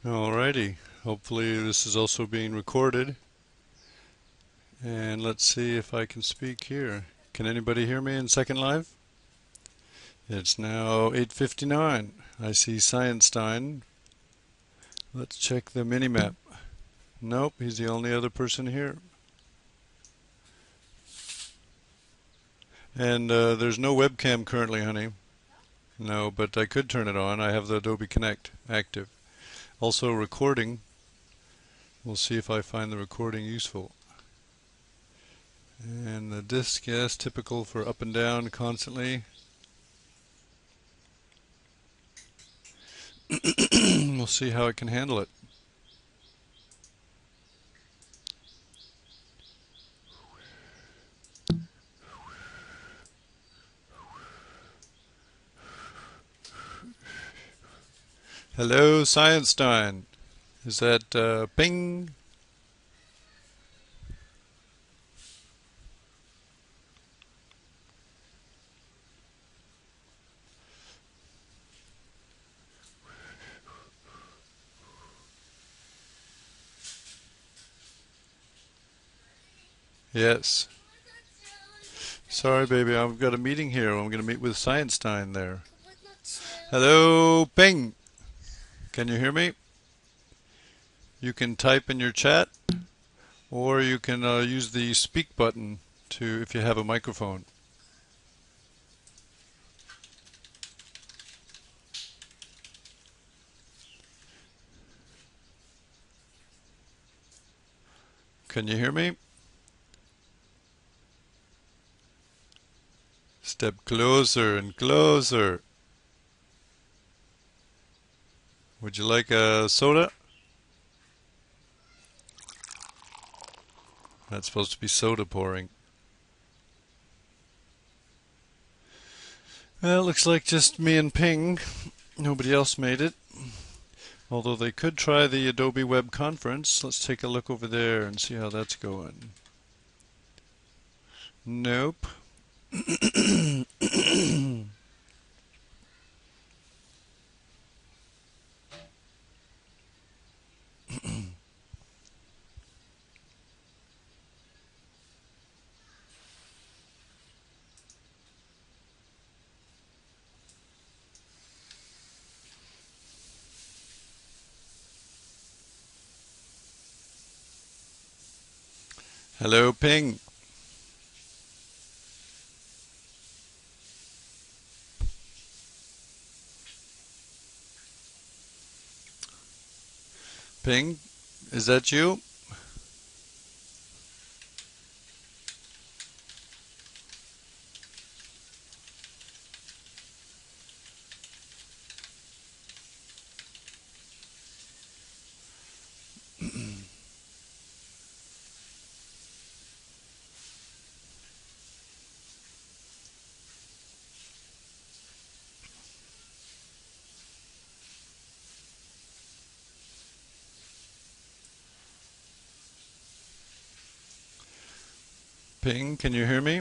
Alrighty, hopefully this is also being recorded. And let's see if I can speak here. Can anybody hear me in Second Live? It's now 8:59. I see Scienstein. Let's check the mini-map. Nope, he's the only other person here. And there's no webcam currently, honey. No, but I could turn it on. I have the Adobe Connect active. Also recording. We'll see if I find the recording useful. And the disk, yes, typical for up and down constantly. We'll see how it can handle it. Hello, Scienstein. Is that ping? Yes. Sorry, baby, I've got a meeting here. I'm going to meet with Scienstein there. Hello, ping. Can you hear me? You can type in your chat, or you can use the speak button to if you have a microphone. Can you hear me? Step closer and closer. Would you like a soda? That's supposed to be soda pouring. Well, it looks like just me and Ping. Nobody else made it. Although they could try the Adobe Web Conference. Let's take a look over there and see how that's going. Nope. Hello, Ping. Ping, is that you? Ping, can you hear me?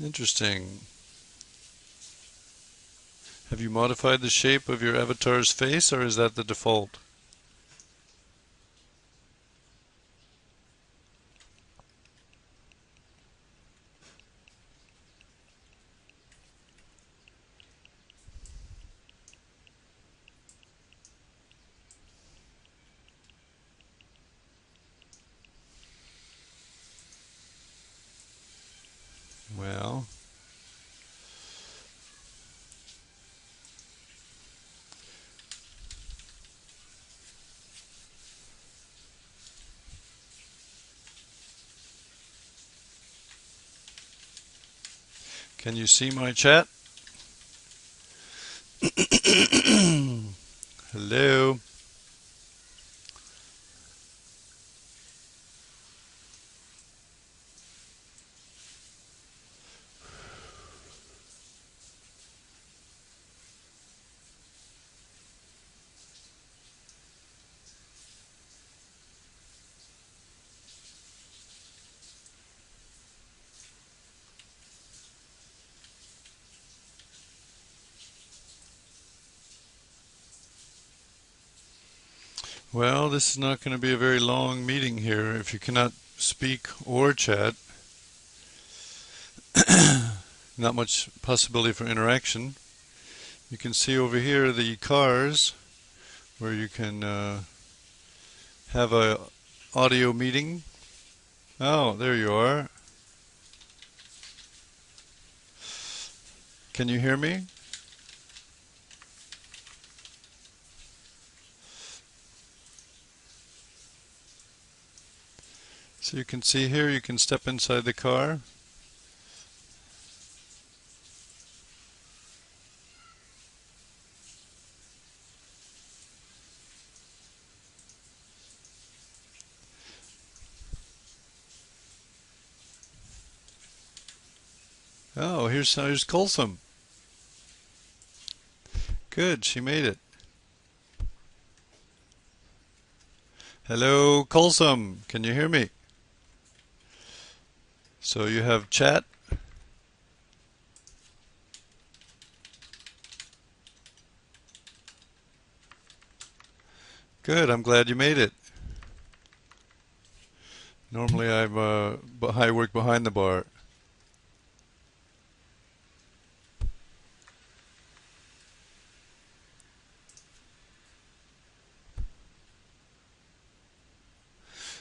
Interesting. Have you modified the shape of your avatar's face, or is that the default? Well, can you see my chat? Hello? Well, this is not going to be a very long meeting here. If you cannot speak or chat, not much possibility for interaction. You can see over here the cars where you can have a audio meeting. Oh, there you are. Can you hear me? So you can see here, you can step inside the car. Oh, here's Colson. Good, she made it. Hello, Colson. Can you hear me? So you have chat. Good, I'm glad you made it. Normally I work behind the bar.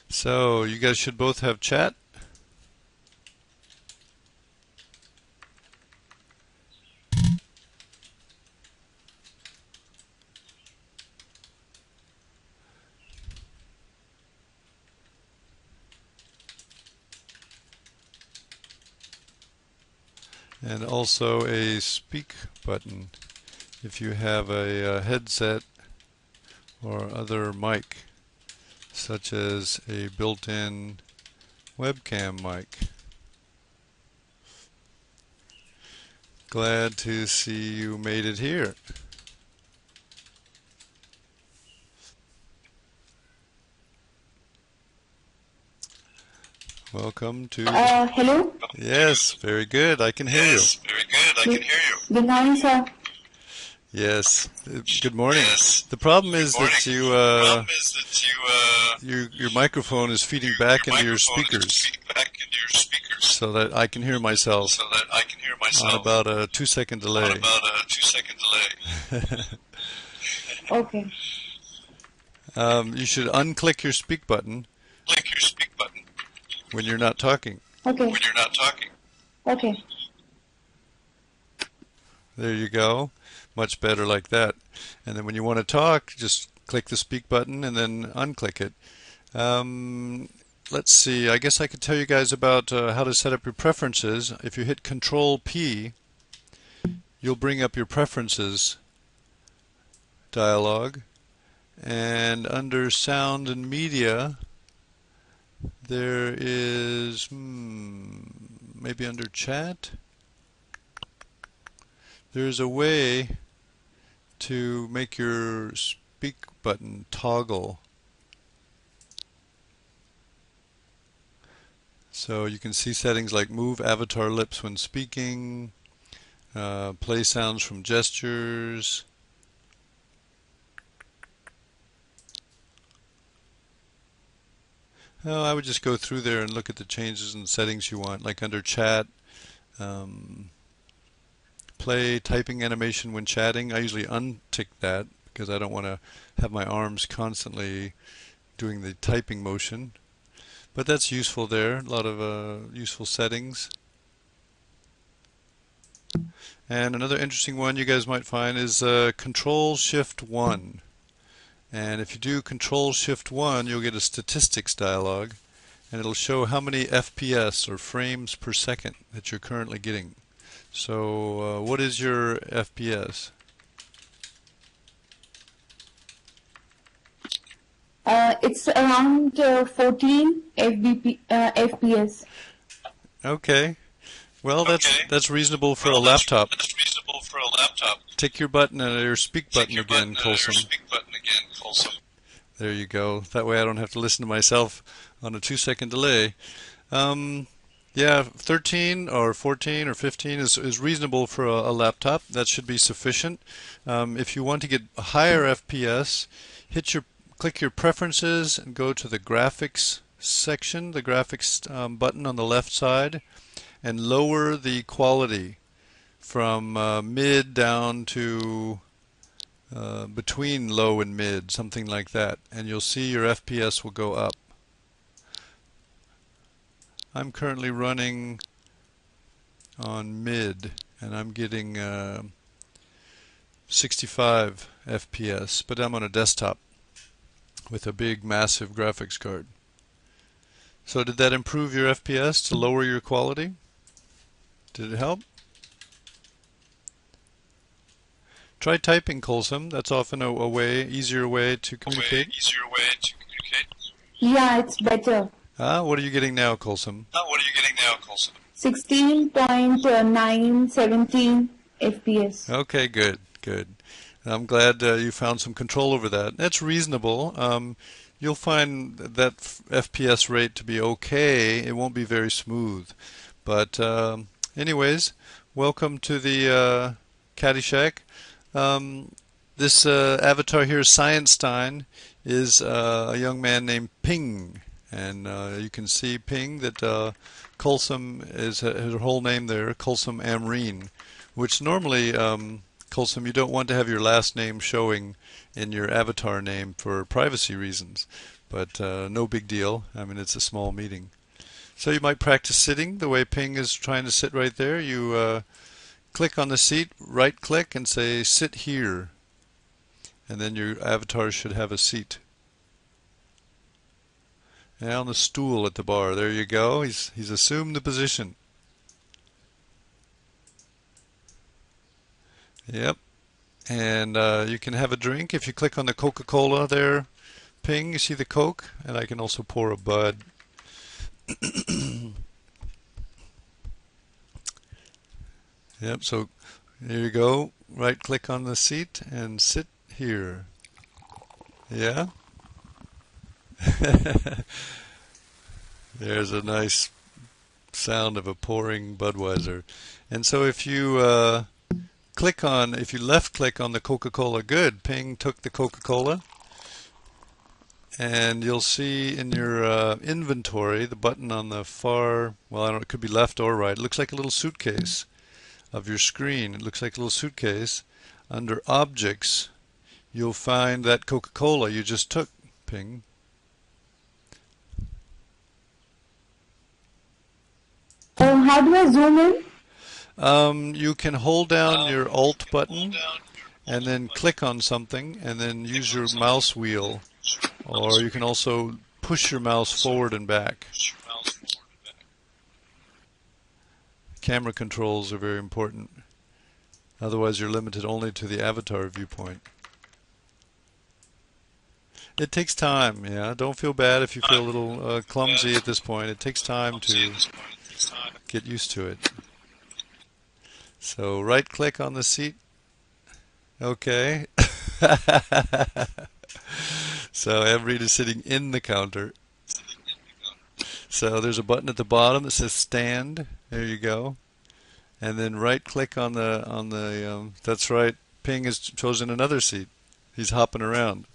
So you guys should both have chat. And also a speak button if you have a headset or other mic, such as a built-in webcam mic. Glad to see you made it here. Welcome to... Hello? Yes, very good. I can hear you. Yes, very good. I can hear you. Good morning, sir. Yes. Good morning. Yes. The problem is that your microphone is feeding back into your speakers, so that I can hear myself. On about a 2-second delay. Okay. You should unclick your speak button. When you're not talking. Okay. Okay. There you go. Much better like that. And then when you want to talk, just click the speak button and then unclick it. Let's see. I guess I could tell you guys about how to set up your preferences. If you hit Control P, you'll bring up your preferences dialog. And under Sound and Media, there is, maybe under chat, there's a way to make your speak button toggle. So you can see settings like move avatar lips when speaking, play sounds from gestures. Oh, I would just go through there and look at the changes and settings you want, like under chat, play typing animation when chatting. I usually untick that because I don't want to have my arms constantly doing the typing motion. But that's useful there, a lot of useful settings. And another interesting one you guys might find is Control-Shift-1. And if you do Control-Shift-1, you'll get a statistics dialog, and it'll show how many FPS, or frames per second, that you're currently getting. So what is your FPS? It's around 14 FPS. Okay. Well, that's reasonable for a laptop. Tick your button your speak button again, Colson. There you go. That way I don't have to listen to myself on a 2-second delay. Yeah, 13 or 14 or 15 is reasonable for a laptop. That should be sufficient. If you want to get a higher FPS, click your preferences and go to the graphics section, the graphics button on the left side, and lower the quality from mid down to between low and mid, something like that, and you'll see your FPS will go up. I'm currently running on mid and I'm getting 65 FPS, but I'm on a desktop with a big massive graphics card. So did that improve your FPS to lower your quality? Did it help? Try typing, Colson. That's often a way, easier way to communicate. Yeah, it's better. What are you getting now, Colson? 16.9, 17 FPS. Okay, good, good. I'm glad you found some control over that. That's reasonable. You'll find that FPS rate to be okay. It won't be very smooth. But anyways, welcome to the Caddyshack. This avatar here, Scienstein, is a young man named Ping. And you can see Ping that Colson is her whole name there, Colson Amreen, which normally, Colson, you don't want to have your last name showing in your avatar name for privacy reasons. But no big deal. I mean, it's a small meeting. So you might practice sitting the way Ping is trying to sit right there. You click on the seat, right click, and say sit here. And then your avatar should have a seat. And on the stool at the bar. There you go. He's assumed the position. Yep. And you can have a drink if you click on the Coca-Cola there. Ping, you see the Coke? And I can also pour a Bud. Yep, so there you go. Right click on the seat and sit here. Yeah? There's a nice sound of a pouring Budweiser. And so if you if you left click on the Coca-Cola, good, Ping took the Coca-Cola. And you'll see in your inventory, the button on the far, well, I don't know, it could be left or right. It looks like a little suitcase of your screen. It looks like a little suitcase. Under Objects, you'll find that Coca-Cola you just took, Ping. How do I zoom in? You can hold down your Alt button and then click on something and then use your mouse wheel. Or you can also push your mouse forward and back. Camera controls are very important. Otherwise you're limited only to the avatar viewpoint. It takes time, yeah. Don't feel bad if you feel a little clumsy at this point. It takes time to get used to it. So right click on the seat. Okay. So Amreen is sitting in the counter. So there's a button at the bottom that says stand. There you go. And then right click on the that's right, Ping has chosen another seat. He's hopping around.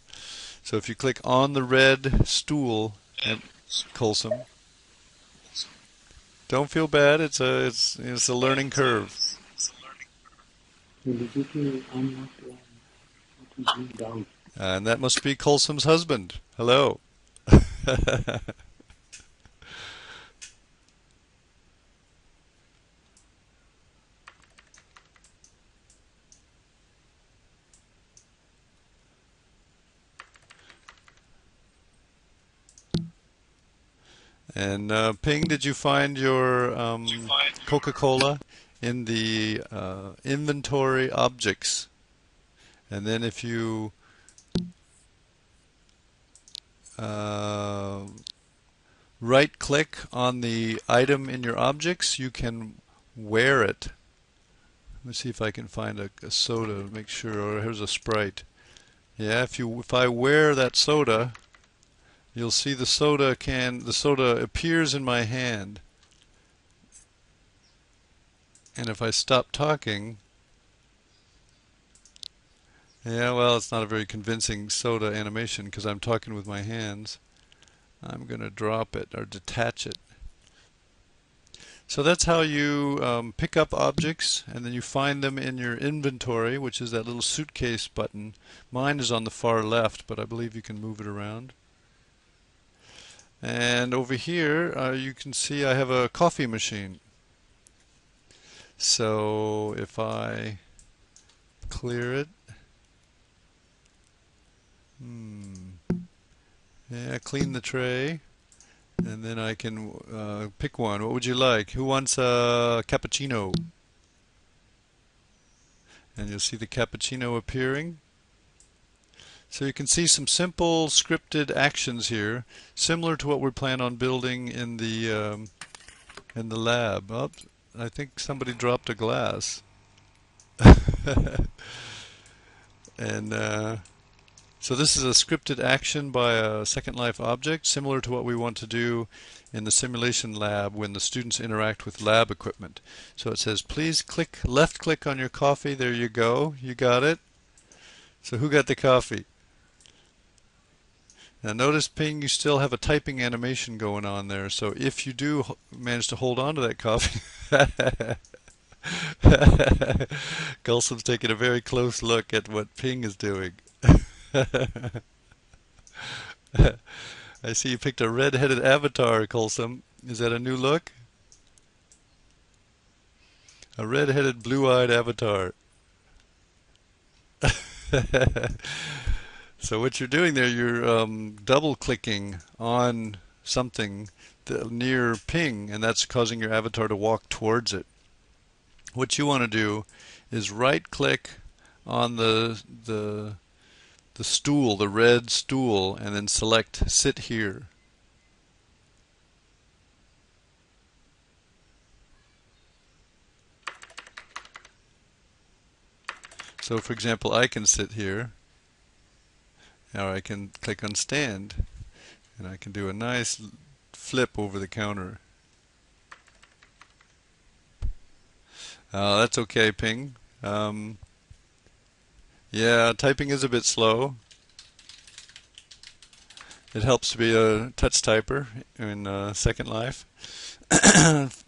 So if you click on the red stool, Colson, don't feel bad. It's a learning curve. And that must be Colson's husband. Hello. And Ping, did you find your Coca-Cola in the inventory objects? And then if you right click on the item in your objects, you can wear it. Let me see if I can find a soda to make sure. Or here's a Sprite. Yeah, if I wear that soda, you'll see the soda appears in my hand. And if I stop talking, Yeah, well, it's not a very convincing soda animation because I'm talking with my hands. I'm going to drop it or detach it. So that's how you pick up objects and then you find them in your inventory, which is that little suitcase button. Mine is on the far left, but I believe you can move it around. And over here, you can see I have a coffee machine. So if I clear it, yeah, clean the tray, and then I can pick one. What would you like? Who wants a cappuccino? And you'll see the cappuccino appearing. So you can see some simple scripted actions here, similar to what we plan on building in the lab. Oh, I think somebody dropped a glass. And so this is a scripted action by a Second Life object, similar to what we want to do in the simulation lab when the students interact with lab equipment. So it says, please left click on your coffee. There you go. You got it. So who got the coffee? Now notice, Ping, you still have a typing animation going on there. So if you do manage to hold on to that coffee, Gulsum's taking a very close look at what Ping is doing. I see you picked a red-headed avatar, Colsum. Is that a new look? A red-headed, blue-eyed avatar. So what you're doing there, you're double-clicking on something near Ping, and that's causing your avatar to walk towards it. What you want to do is right-click on the stool, the red stool, and then select Sit Here. So for example, I can sit here, or I can click on Stand, and I can do a nice flip over the counter. That's okay, Ping. Yeah, typing is a bit slow. It helps to be a touch typer in Second Life.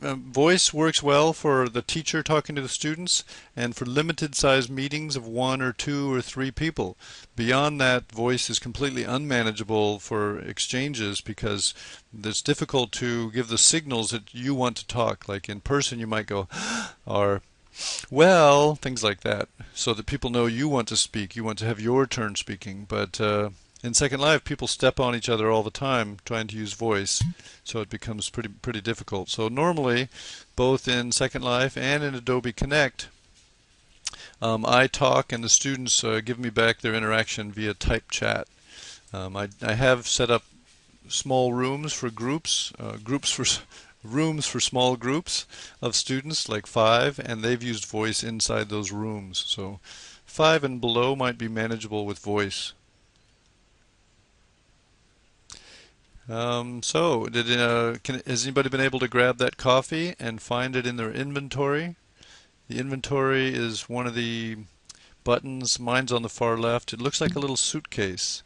Voice works well for the teacher talking to the students and for limited size meetings of 1 or 2 or 3 people. Beyond that, voice is completely unmanageable for exchanges because it's difficult to give the signals that you want to talk. Like in person, you might go, or well, things like that, so that people know you want to speak, you want to have your turn speaking. But in Second Life, people step on each other all the time trying to use voice, so it becomes pretty difficult. So normally, both in Second Life and in Adobe Connect, I talk and the students give me back their interaction via type chat. I have set up small rooms for groups, rooms for small groups of students, like 5, and they've used voice inside those rooms. So 5 and below might be manageable with voice. Has anybody been able to grab that coffee and find it in their inventory? The inventory is one of the buttons. Mine's on the far left. It looks like a little suitcase.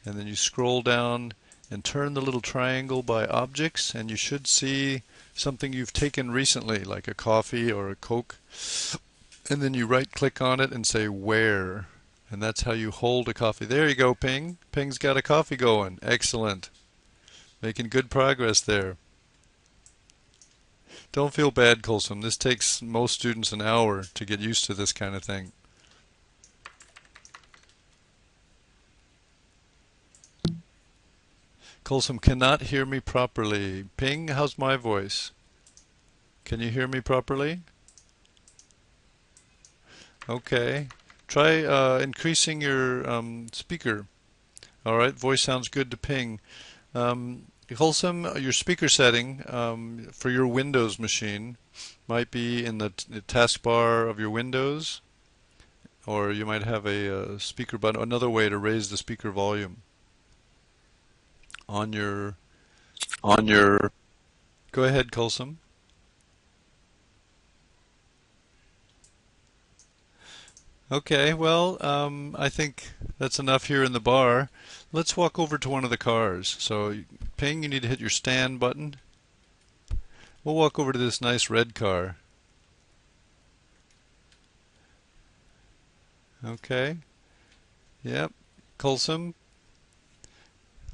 And then you scroll down and turn the little triangle by objects, and you should see something you've taken recently, like a coffee or a Coke. And then you right-click on it and say Where. And that's how you hold a coffee. There you go, Ping. Ping's got a coffee going. Excellent. Making good progress there. Don't feel bad, Colson. This takes most students an hour to get used to this kind of thing. Colson cannot hear me properly. Ping, how's my voice? Can you hear me properly? Okay. Try increasing your speaker. Alright, voice sounds good to Ping. Wholesome, your speaker setting for your Windows machine might be in the taskbar of your Windows, or you might have a speaker button, another way to raise the speaker volume on your. Go ahead, Colson. Okay, well, I think that's enough here in the bar. Let's walk over to one of the cars. So, Ping, you need to hit your stand button. We'll walk over to this nice red car. Okay. Yep. Colson.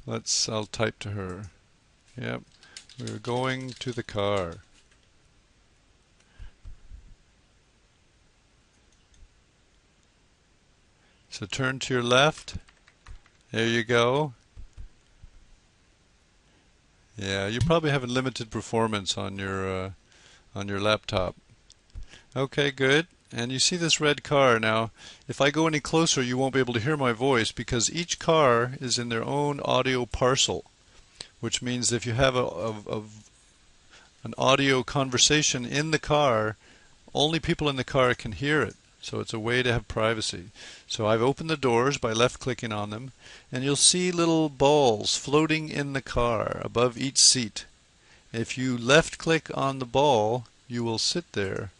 I'll type to her. Yep. We're going to the car. So turn to your left. There you go. Yeah, you're probably having limited performance on your laptop. Okay, good. And you see this red car now. If I go any closer, you won't be able to hear my voice because each car is in their own audio parcel, which means if you have an audio conversation in the car, only people in the car can hear it. So it's a way to have privacy. So I've opened the doors by left-clicking on them, and you'll see little balls floating in the car above each seat. If you left-click on the ball, you will sit there.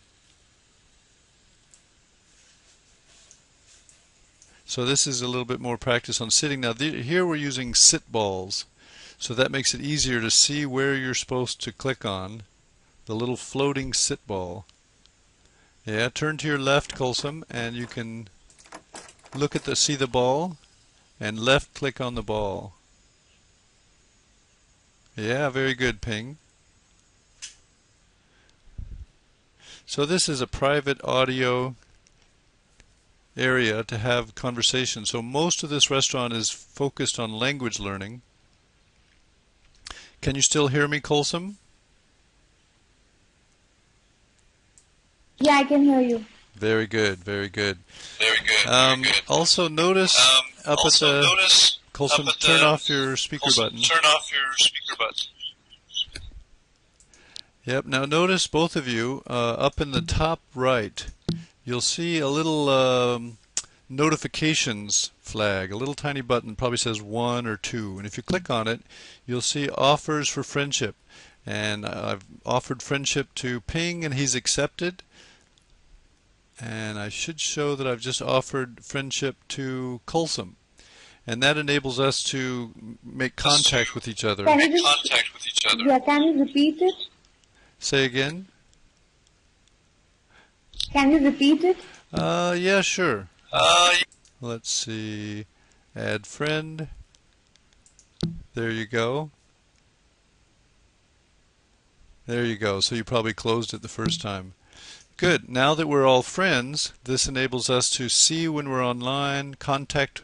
So this is a little bit more practice on sitting. Now here we're using sit balls. So that makes it easier to see where you're supposed to click on the little floating sit ball. Yeah, turn to your left, Colson, and you can see the ball and left click on the ball. Yeah, very good, Ping. So this is a private audio area to have conversation. So most of this restaurant is focused on language learning. Can you still hear me, Colson? Yeah, I can hear you. Very good, very good. Very good. Very good. Also notice up at the Colson, turn off your speaker button. Turn off your speaker button. Yep. Now notice both of you up in the top right, you'll see a little notifications flag, a little tiny button, probably says 1 or 2. And if you click on it, you'll see offers for friendship. And I've offered friendship to Ping, and he's accepted. And I should show that I've just offered friendship to Colson. And that enables us to make contact with each other. Can you just, Contact with each other. yeah, can you repeat it? Say again? Can you repeat it? Yeah, sure. Let's see. Add friend. There you go. There you go. So you probably closed it the first time. Good. Now that we're all friends, this enables us to see when we're online, contact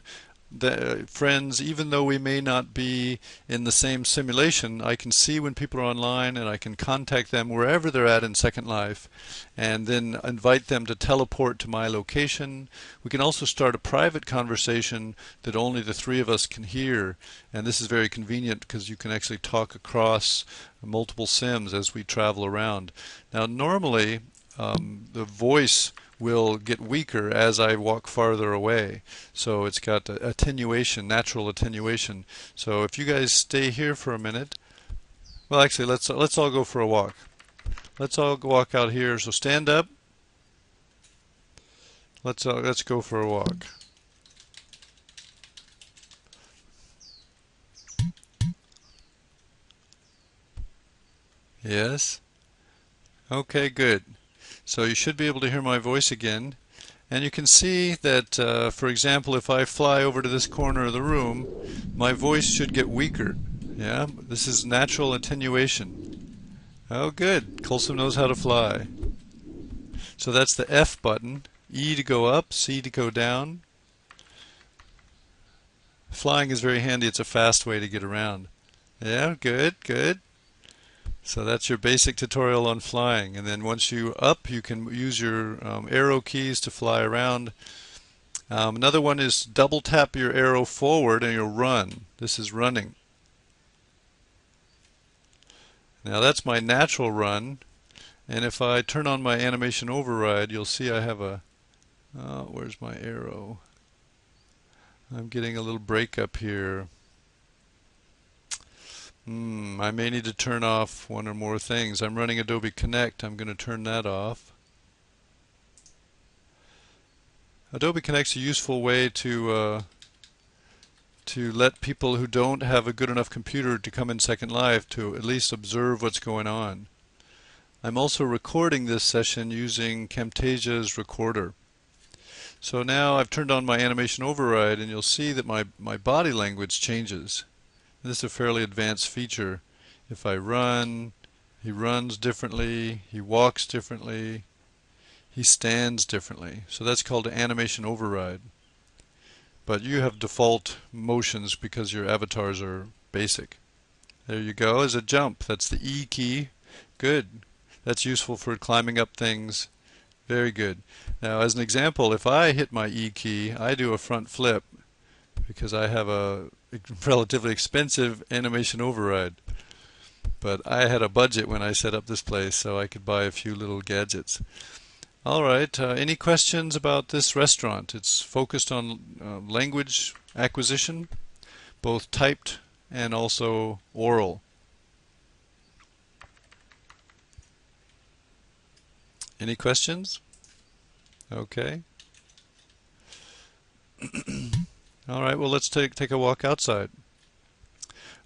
the friends, even though we may not be in the same simulation. I can see when people are online, and I can contact them wherever they're at in Second Life, and then invite them to teleport to my location. We can also start a private conversation that only the three of us can hear, and this is very convenient because you can actually talk across multiple sims as we travel around. Now normally the voice will get weaker as I walk farther away. So it's got attenuation, natural attenuation. So if you guys stay here for a minute, well, actually, let's all go for a walk. Let's all walk out here. So stand up. Let's go for a walk. Yes. Okay, good. So you should be able to hear my voice again. And you can see that, for example, if I fly over to this corner of the room, my voice should get weaker. Yeah, this is natural attenuation. Oh, good. Colson knows how to fly. So that's the F button. E to go up, C to go down. Flying is very handy. It's a fast way to get around. Yeah, good, good. So that's your basic tutorial on flying. And then once you up, you can use your arrow keys to fly around. Another one is double tap your arrow forward and you'll run. This is running. Now that's my natural run. And if I turn on my animation override, you'll see I have a... where's my arrow? I'm getting a little break up here. I may need to turn off one or more things. I'm running Adobe Connect. I'm going to turn that off. Adobe Connect's a useful way to let people who don't have a good enough computer to come in Second Life to at least observe what's going on. I'm also recording this session using Camtasia's recorder. So now I've turned on my animation override, and you'll see that my body language changes. This is a fairly advanced feature. If I run, he runs differently, he walks differently, he stands differently. So that's called an animation override. But you have default motions because your avatars are basic. There you go, as a jump. That's the E key. Good. That's useful for climbing up things. Very good. Now, as an example, if I hit my E key, I do a front flip because I have a relatively expensive animation override. But I had a budget when I set up this place, so I could buy a few little gadgets. All right, any questions about this restaurant? It's focused on language acquisition, both typed and also oral. Any questions? Okay. All right, well, let's take a walk outside.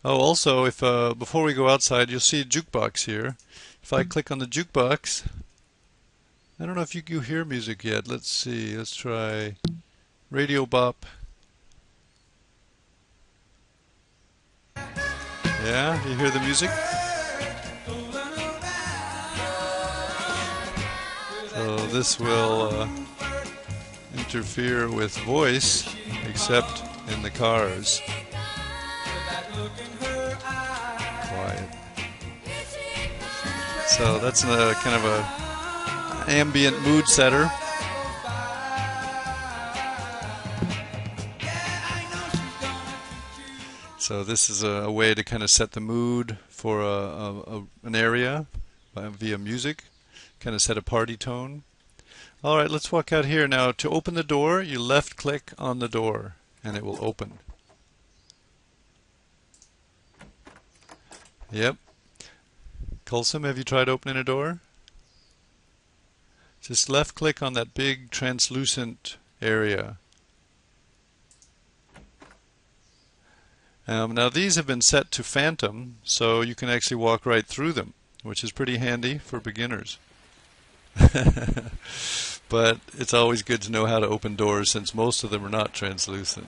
Oh, also, if before we go outside, you'll see a jukebox here. If I click on the jukebox, I don't know if you hear music yet. Let's see. Let's try Radio Bop. Yeah, you hear the music? So this will interfere with voice, except in the cars. Quiet. So that's a kind of a ambient mood setter. So this is a way to kind of set the mood for an area via music. Kind of set a party tone. All right, let's walk out here now. To open the door, you left click on the door and it will open. Yep. Colson, have you tried opening a door? Just left click on that big translucent area. Now these have been set to phantom, so you can actually walk right through them, which is pretty handy for beginners. But it's always good to know how to open doors since most of them are not translucent.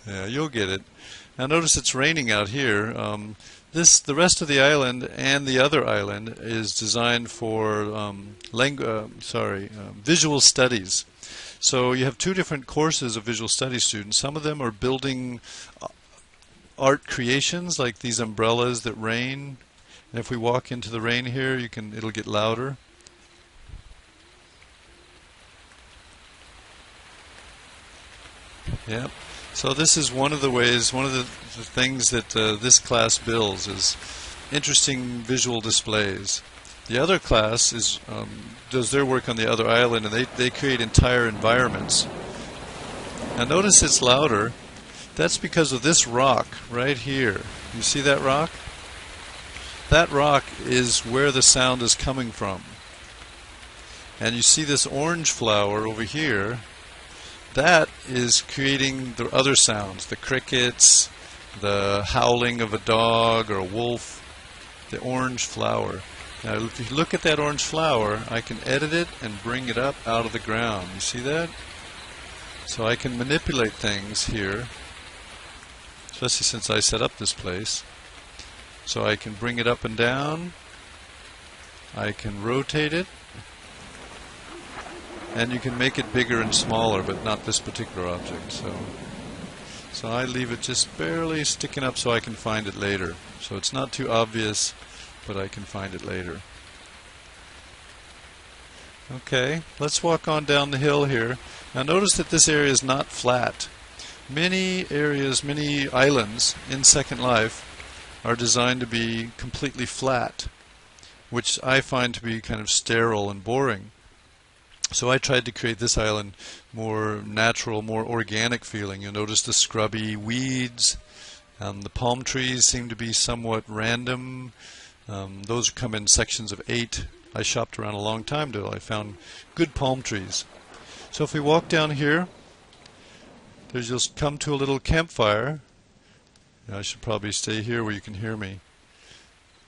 Yeah, you'll get it. Now notice it's raining out here. The rest of the island and the other island is designed for visual studies. So you have two different courses of visual studies students. Some of them are building art creations like these umbrellas that rain. And if we walk into the rain here, it'll get louder. Yeah. So this is one of the ways, one of the things that this class builds is interesting visual displays. The other class does their work on the other island, and they create entire environments. Now notice it's louder. That's because of this rock right here. You see that rock? That rock is where the sound is coming from. And you see this orange flower over here. That is creating the other sounds, the crickets, the howling of a dog or a wolf, the orange flower. Now if you look at that orange flower, I can edit it and bring it up out of the ground. You see that? So I can manipulate things here, especially since I set up this place. So I can bring it up and down, I can rotate it, and you can make it bigger and smaller, but not this particular object. So I leave it just barely sticking up so I can find it later. So it's not too obvious, but I can find it later. Okay, let's walk on down the hill here. Now notice that this area is not flat. Many areas, many islands in Second Life are designed to be completely flat, which I find to be kind of sterile and boring. So I tried to create this island more natural, more organic feeling. You'll notice the scrubby weeds. The palm trees seem to be somewhat random. Those come in sections of 8 I shopped around a long time till I found good palm trees. So if we walk down here, you'll come to a little campfire. I should probably stay here where you can hear me.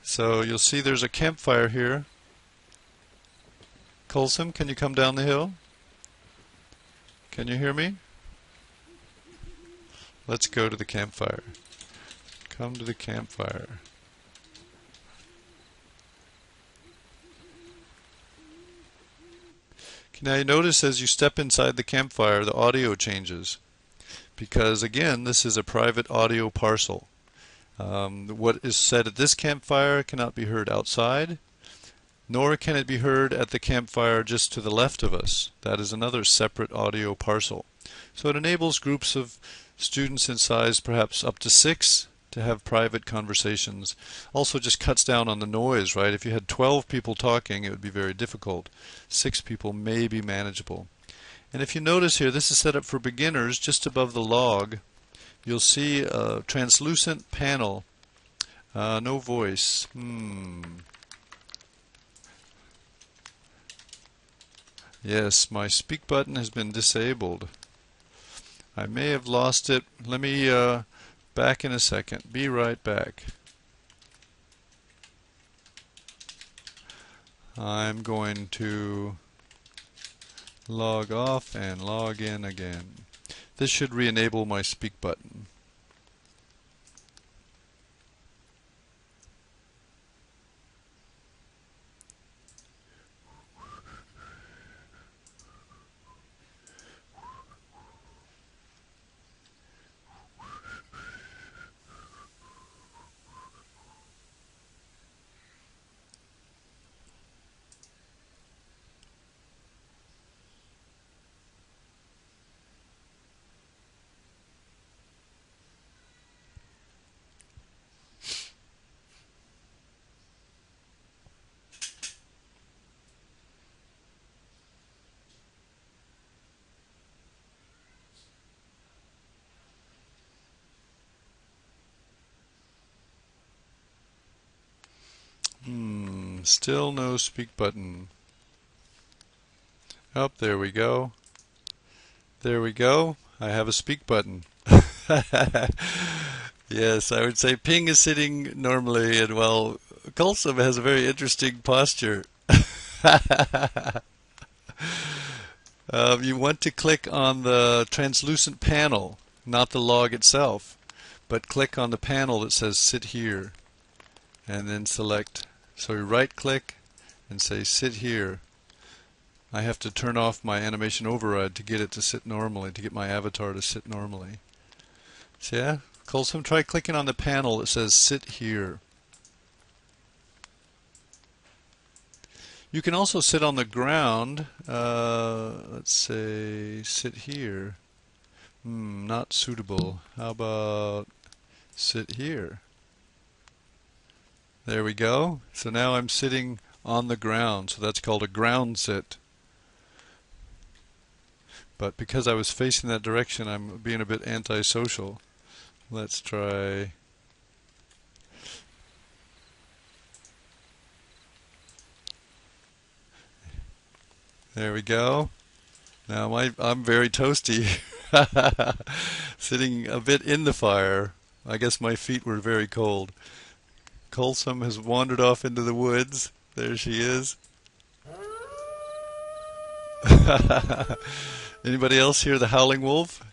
So you'll see there's a campfire here. Colson, can you come down the hill? Can you hear me? Let's go to the campfire. Come to the campfire. Now you notice as you step inside the campfire, the audio changes. Because again, this is a private audio parcel. What is said at this campfire cannot be heard outside, nor can it be heard at the campfire just to the left of us. That is another separate audio parcel. So it enables groups of students in size perhaps up to 6 to have private conversations. Also just cuts down on the noise, right? If you had 12 people talking, it would be very difficult. 6 people may be manageable. And if you notice here, this is set up for beginners. Just above the log, you'll see a translucent panel. No voice. Yes, my speak button has been disabled. I may have lost it. Let me back in a second. Be right back. I'm going to log off and log in again. This should re-enable my speak button. Still no speak button. Oh, there we go. There we go. I have a speak button. Yes, I would say Ping is sitting normally, and well, Colson has a very interesting posture. You want to click on the translucent panel, not the log itself, but click on the panel that says sit here, and then select. So you right click and say sit here. I have to turn off my animation override to get it to sit normally, to get my avatar to sit normally. So yeah, Colson, try clicking on the panel that says sit here. You can also sit on the ground. Let's say sit here. Not suitable. How about sit here? There we go. So now I'm sitting on the ground. So that's called a ground sit. But because I was facing that direction, I'm being a bit antisocial. Let's try. There we go. Now I'm very toasty. Sitting a bit in the fire. I guess my feet were very cold. Colson has wandered off into the woods. There she is. Anybody else hear the howling wolf?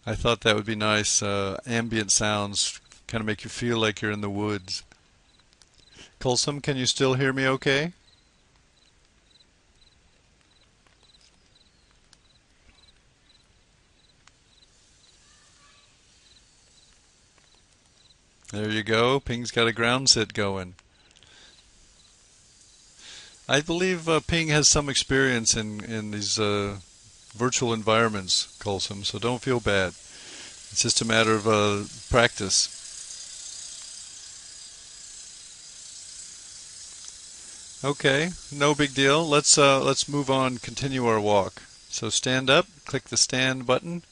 I thought that would be nice. Ambient sounds kind of make you feel like you're in the woods. Colson, can you still hear me okay? There you go. Ping's got a ground sit going. I believe Ping has some experience in these virtual environments, Colson, so don't feel bad. It's just a matter of practice. Okay, no big deal. Let's move on, continue our walk. So stand up, click the stand button,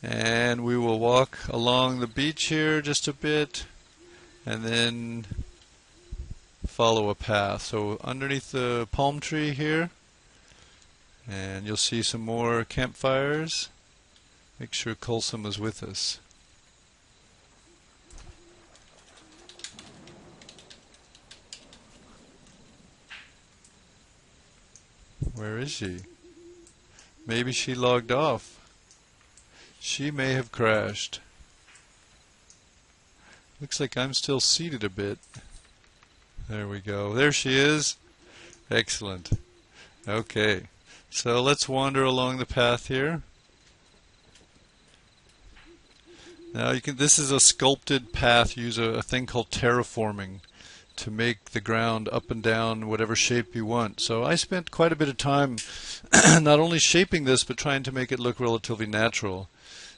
And we will walk along the beach here just a bit and then follow a path. So underneath the palm tree here, and you'll see some more campfires. Make sure Colson is with us. Where is she? Maybe she logged off. She may have crashed. Looks like I'm still seated a bit. There we go. There she is. Excellent. Okay. So let's wander along the path here. Now this is a sculpted path. Use a thing called terraforming to make the ground up and down whatever shape you want. So I spent quite a bit of time not only shaping this but trying to make it look relatively natural.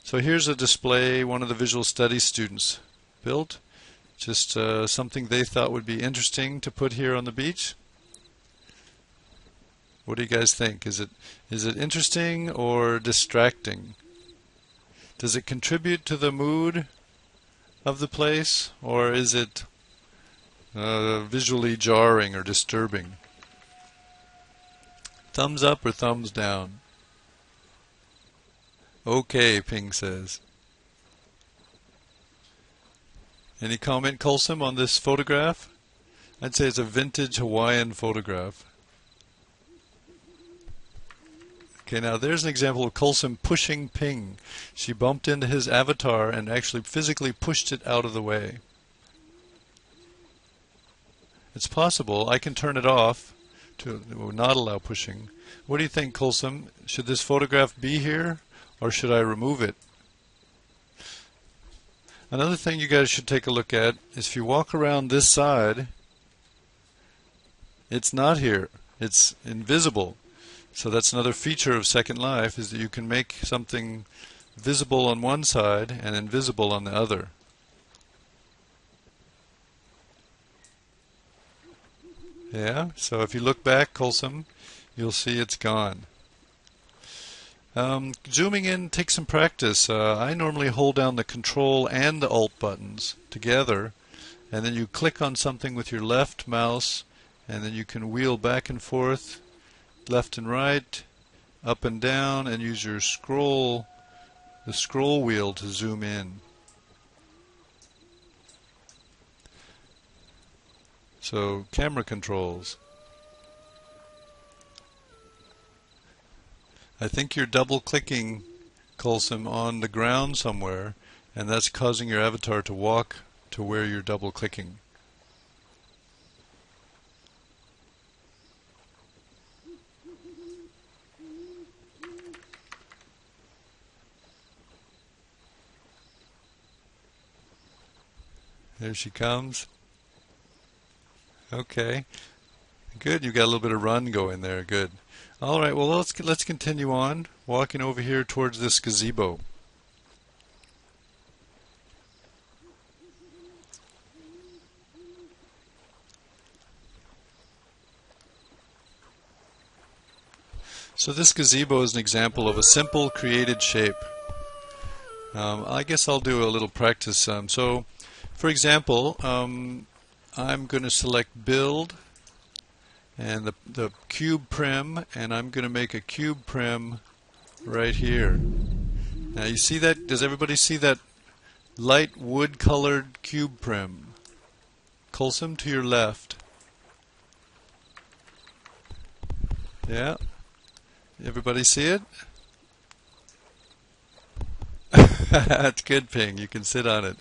So here's a display one of the visual studies students built. Just something they thought would be interesting to put here on the beach. What do you guys think? Is it interesting or distracting? Does it contribute to the mood of the place, or is it visually jarring or disturbing? Thumbs up or thumbs down? Okay, Ping says. Any comment, Colson, on this photograph? I'd say it's a vintage Hawaiian photograph. Okay, now there's an example of Colson pushing Ping. She bumped into his avatar and actually physically pushed it out of the way. It's possible. I can turn it off to not allow pushing. What do you think, Colson? Should this photograph be here, or should I remove it? Another thing you guys should take a look at is if you walk around this side, it's not here. It's invisible. So that's another feature of Second Life, is that you can make something visible on one side and invisible on the other. Yeah, so if you look back, Colson, you'll see it's gone. Zooming in takes some practice. I normally hold down the Control and the Alt buttons together, and then you click on something with your left mouse, and then you can wheel back and forth, left and right, up and down, and use your the scroll wheel to zoom in. So, camera controls. I think you're double clicking, Colson, on the ground somewhere, and that's causing your avatar to walk to where you're double clicking. There she comes. Okay. Good, you got a little bit of run going there. Good. All right, well, let's continue on, walking over here towards this gazebo. So this gazebo is an example of a simple created shape. I guess I'll do a little practice. So, for example, I'm going to select Build and the cube prim, and I'm going to make a cube prim right here. Now you see that? Does everybody see that light wood colored cube prim? Colson, to your left. Yeah? Everybody see it? That's good, Ping. You can sit on it.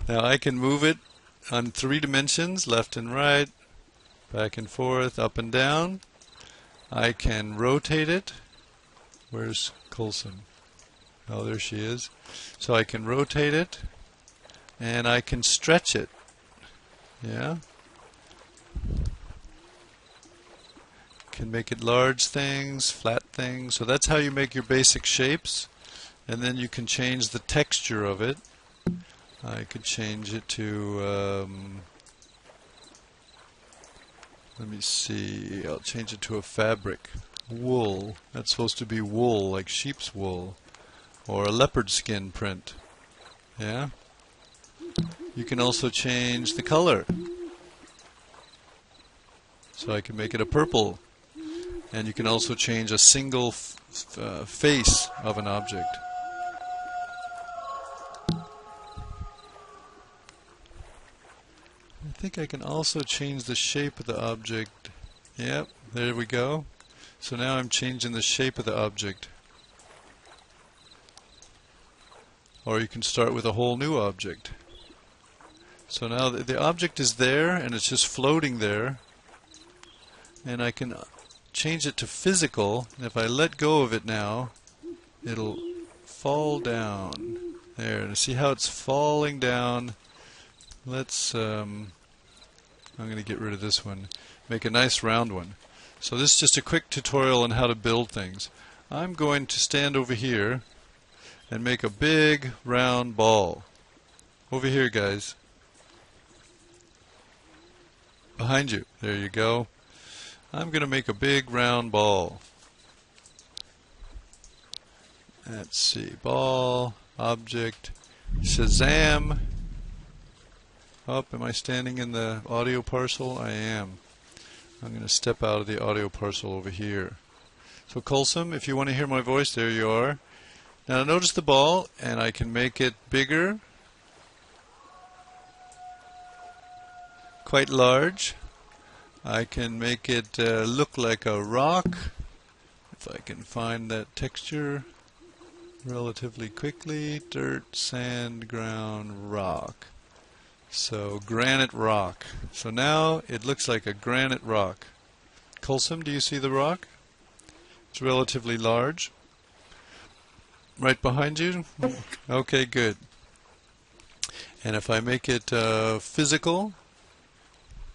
Now I can move it on 3 dimensions, left and right, back and forth, up and down. I can rotate it. Where's Colson? Oh, there she is. So I can rotate it, and I can stretch it. Yeah? Can make it large things, flat things. So that's how you make your basic shapes. And then you can change the texture of it. I could change it to, let me see, I'll change it to a fabric. Wool. That's supposed to be wool, like sheep's wool. or a leopard skin print. Yeah. You can also change the color. So I can make it a purple. And you can also change a single face of an object. I think I can also change the shape of the object. Yep, there we go. So now I'm changing the shape of the object. Or you can start with a whole new object. So now the object is there and it's just floating there. And I can change it to physical. And if I let go of it now, it'll fall down. There, and see how it's falling down. Let's, I'm going to get rid of this one. Make a nice round one. So this is just a quick tutorial on how to build things. I'm going to stand over here and make a big round ball. Over here, guys. Behind you. There you go. I'm going to make a big round ball. Let's see. Ball, object, Shazam. Oh, am I standing in the audio parcel? I am. I'm going to step out of the audio parcel over here. So Colsum, if you want to hear my voice, there you are. Now notice the ball, and I can make it bigger, quite large. I can make it look like a rock, if I can find that texture relatively quickly. Dirt, sand, ground, rock. So granite rock. So now it looks like a granite rock. Colsum, do you see the rock? It's relatively large. Right behind you? Okay, good. And if I make it physical,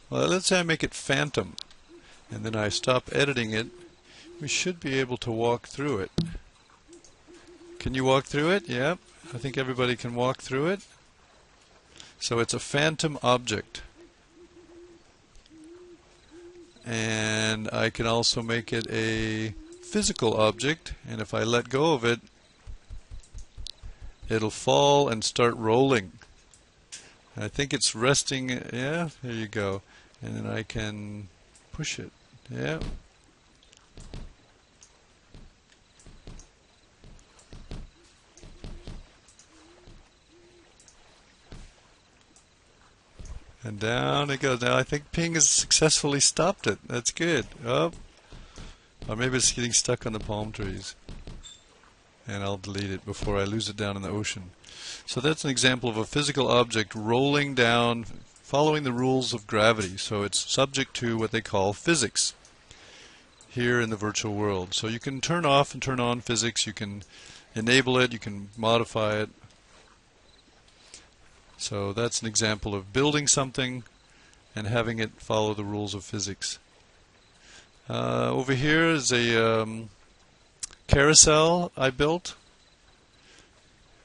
well, let's say I make it phantom, and then I stop editing it, we should be able to walk through it. Can you walk through it? Yep. I think everybody can walk through it. So it's a phantom object. And I can also make it a physical object, and if I let go of it, it'll fall and start rolling. I think it's resting. Yeah, there you go. And then I can push it. Yeah. And down it goes. Now I think Ping has successfully stopped it. That's good. Oh. Or maybe it's getting stuck on the palm trees. And I'll delete it before I lose it down in the ocean. So that's an example of a physical object rolling down, following the rules of gravity. So it's subject to what they call physics here in the virtual world. So you can turn off and turn on physics. You can enable it. You can modify it. So that's an example of building something and having it follow the rules of physics. Over here is a carousel I built,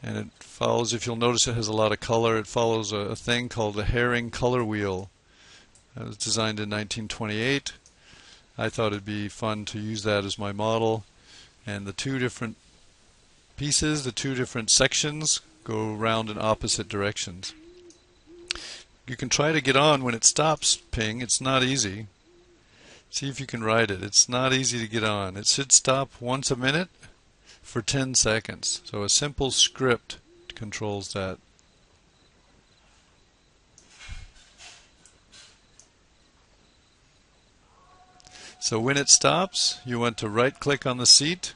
and it follows, if you'll notice, it has a lot of color. It follows a thing called the herring color wheel. It was designed in 1928. I thought it'd be fun to use that as my model, and the two different pieces, the two different sections, go round in opposite directions. You can try to get on when it stops, Ping. It's not easy. See if you can ride it. It's not easy to get on. It should stop once a minute for 10 seconds. So a simple script controls that. So when it stops, you want to right click on the seat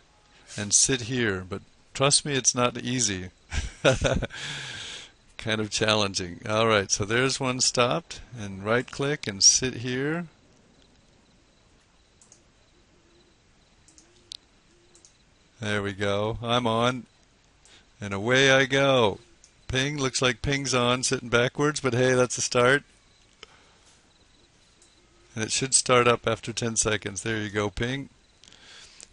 and sit here. But trust me, it's not easy. Kind of challenging. Alright, so there's one stopped, and right click and sit here. There we go. I'm on. And away I go. Ping, looks like Ping's on, sitting backwards, but hey, that's a start. And it should start up after 10 seconds. There you go, Ping.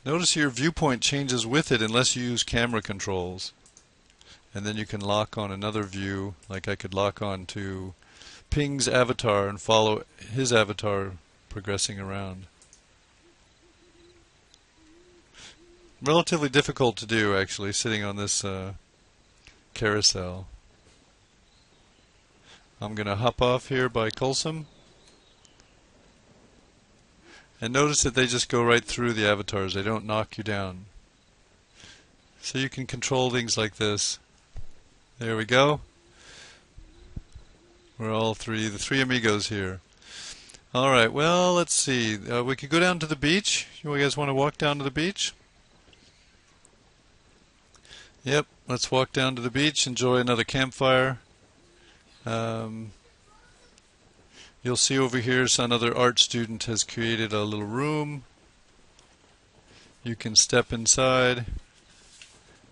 Notice your viewpoint changes with it unless you use camera controls. And then you can lock on another view, like I could lock on to Ping's avatar and follow his avatar progressing around. relatively difficult to do, actually, sitting on this carousel. I'm going to hop off here by Colsom. And notice that they just go right through the avatars. They don't knock you down. So you can control things like this. There we go. We're all the three amigos here. Alright, well, let's see. We could go down to the beach. You guys want to walk down to the beach? Yep, let's walk down to the beach, enjoy another campfire. You'll see over here another art student has created a little room. You can step inside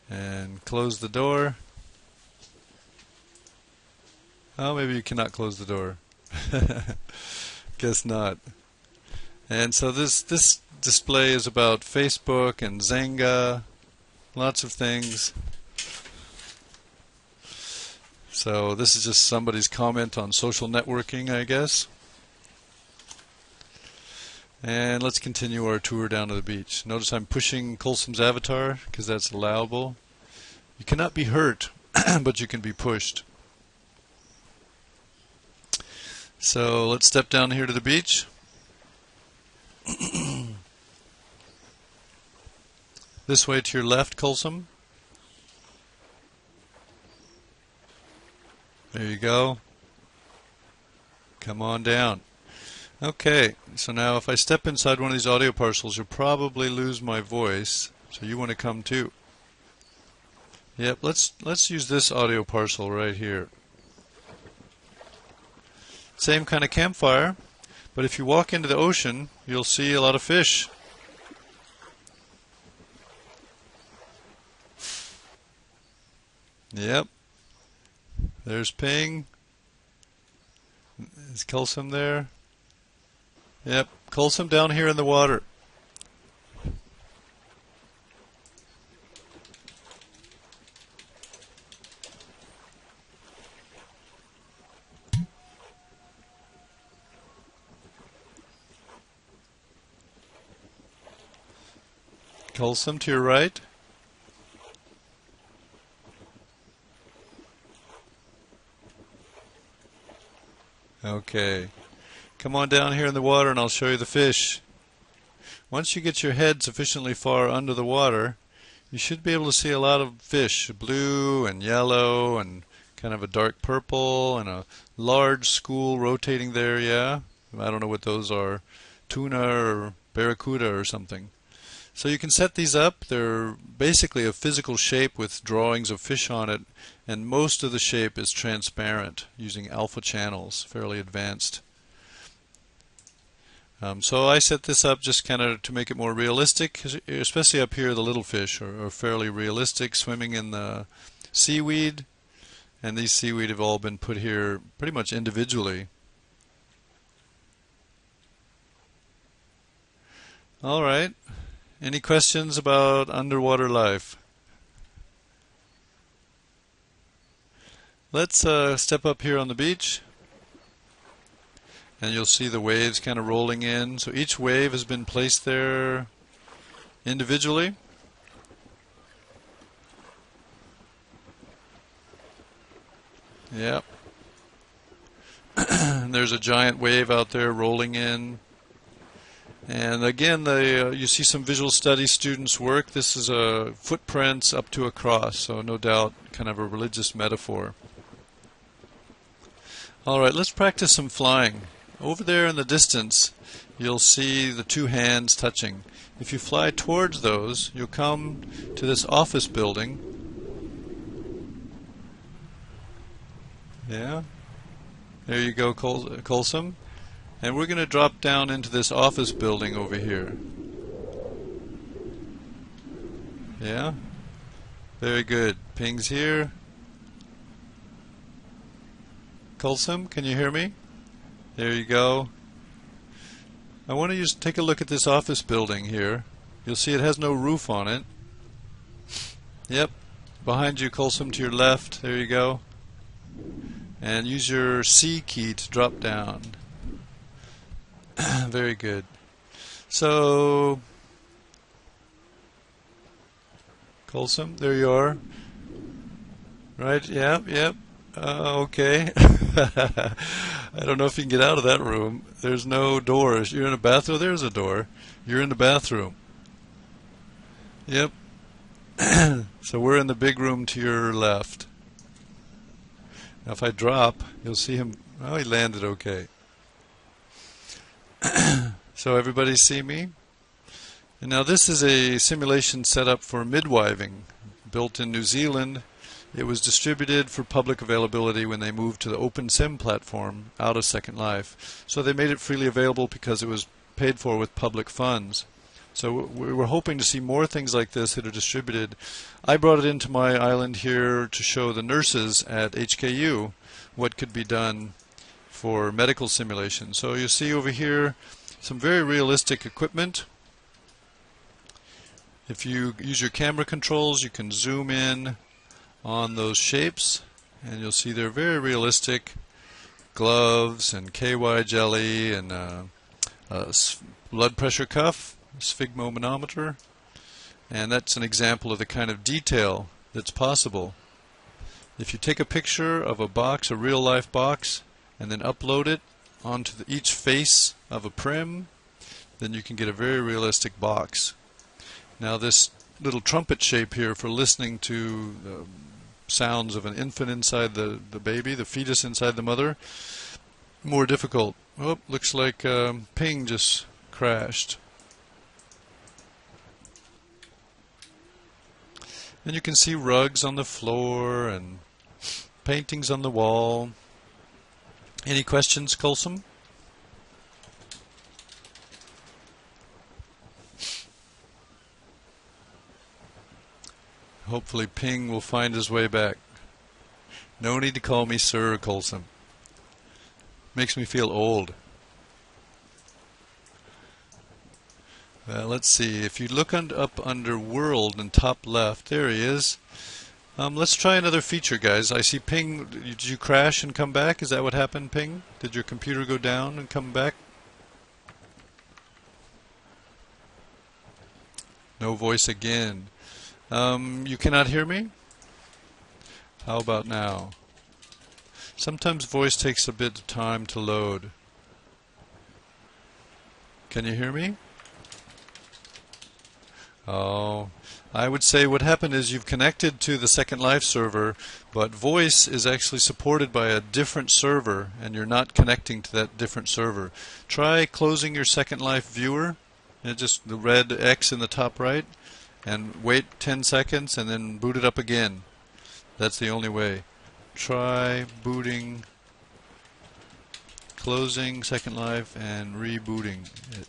and close the door. Oh, maybe you cannot close the door. Guess not. And so this display is about Facebook and Zanga, lots of things. So this is just somebody's comment on social networking, I guess. And let's continue our tour down to the beach. Notice I'm pushing Colsom's avatar because that's allowable. You cannot be hurt, but you can be pushed. So let's step down here to the beach. This way to your left, Colsom. There you go. Come on down. Okay, so now if I step inside one of these audio parcels, you'll probably lose my voice, so you want to come too. Yep, let's use this audio parcel right here. Same kind of campfire, but if you walk into the ocean, you'll see a lot of fish. Yep. There's Ping. Is Colsom there? Yep, Colsom down here in the water. Colsom to your right. Okay. Come on down here in the water and I'll show you the fish. Once you get your head sufficiently far under the water, you should be able to see a lot of fish, blue and yellow and kind of a dark purple and a large school rotating there, yeah. I don't know what those are, tuna or barracuda or something. So you can set these up. They're basically a physical shape with drawings of fish on it, and most of the shape is transparent using alpha channels, fairly advanced. So I set this up just kind of to make it more realistic, especially up here the little fish are fairly realistic, swimming in the seaweed, and these seaweed have all been put here pretty much individually. All right. Any questions about underwater life? Let's step up here on the beach, and you'll see the waves kind of rolling in. So each wave has been placed there individually. Yep. There's a giant wave out there rolling in. And again, you see some visual studies students' work. This is footprints up to a cross, so no doubt kind of a religious metaphor. All right, let's practice some flying. Over there in the distance, you'll see the two hands touching. If you fly towards those, you'll come to this office building. Yeah, there you go, Colsom. And we're going to drop down into this office building over here. Yeah? Very good. Ping's here. Colsom, can you hear me? There you go. I want to just take a look at this office building here. You'll see it has no roof on it. Yep. Behind you, Colsom, to your left. There you go. And use your C key to drop down. Very good. So Colson, there you are. Right? Yep, yep. Okay. I don't know if you can get out of that room. There's no doors. You're in a bathroom. There's a door. You're in the bathroom. Yep. So we're in the big room to your left. Now if I drop, you'll see him. Oh, he landed okay. So everybody see me? And now this is a simulation set up for midwiving, built in New Zealand. It was distributed for public availability when they moved to the OpenSim platform out of Second Life. So they made it freely available because it was paid for with public funds. So we were hoping to see more things like this that are distributed. I brought it into my island here to show the nurses at HKU what could be done for medical simulation. So you see over here some very realistic equipment. If you use your camera controls, you can zoom in on those shapes, and you'll see they're very realistic. Gloves and KY jelly and a blood pressure cuff, sphygmomanometer, and that's an example of the kind of detail that's possible. If you take a picture of a box, a real-life box, and then upload it onto each face of a prim, then you can get a very realistic box. Now this little trumpet shape here for listening to the sounds of an infant inside the baby, the fetus inside the mother, more difficult. Oh, looks like ping just crashed. And you can see rugs on the floor and paintings on the wall. Any questions, Colson? Hopefully Ping will find his way back. No need to call me Sir Colson. Makes me feel old. Well, let's see. If you look up under World in top left, there he is. Let's try another feature, guys. I see Ping. Did you crash and come back? Is that what happened, Ping? Did your computer go down and come back? No voice again. You cannot hear me? How about now? Sometimes voice takes a bit of time to load. Can you hear me? Oh, I would say what happened is you've connected to the Second Life server, but voice is actually supported by a different server, and you're not connecting to that different server. Try closing your Second Life viewer, and just the red X in the top right, and wait 10 seconds and then boot it up again. That's the only way. Try booting, closing Second Life, and rebooting it.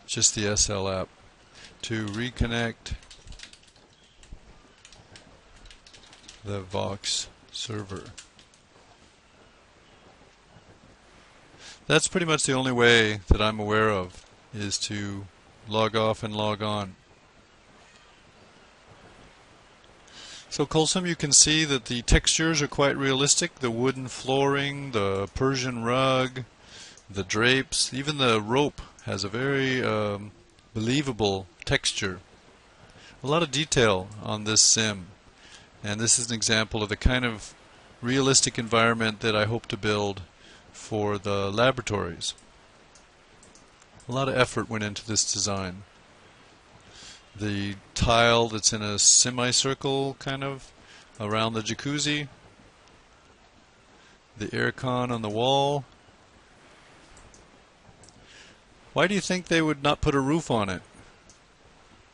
Just the SL app to reconnect the Vox server. That's pretty much the only way that I'm aware of, is to log off and log on. So Colson, you can see that the textures are quite realistic. The wooden flooring, the Persian rug, the drapes, even the rope has a very believable texture. A lot of detail on this sim, and this is an example of the kind of realistic environment that I hope to build for the laboratories. A lot of effort went into this design. The tile that's in a semicircle kind of around the jacuzzi, the aircon on the wall. Why do you think they would not put a roof on it?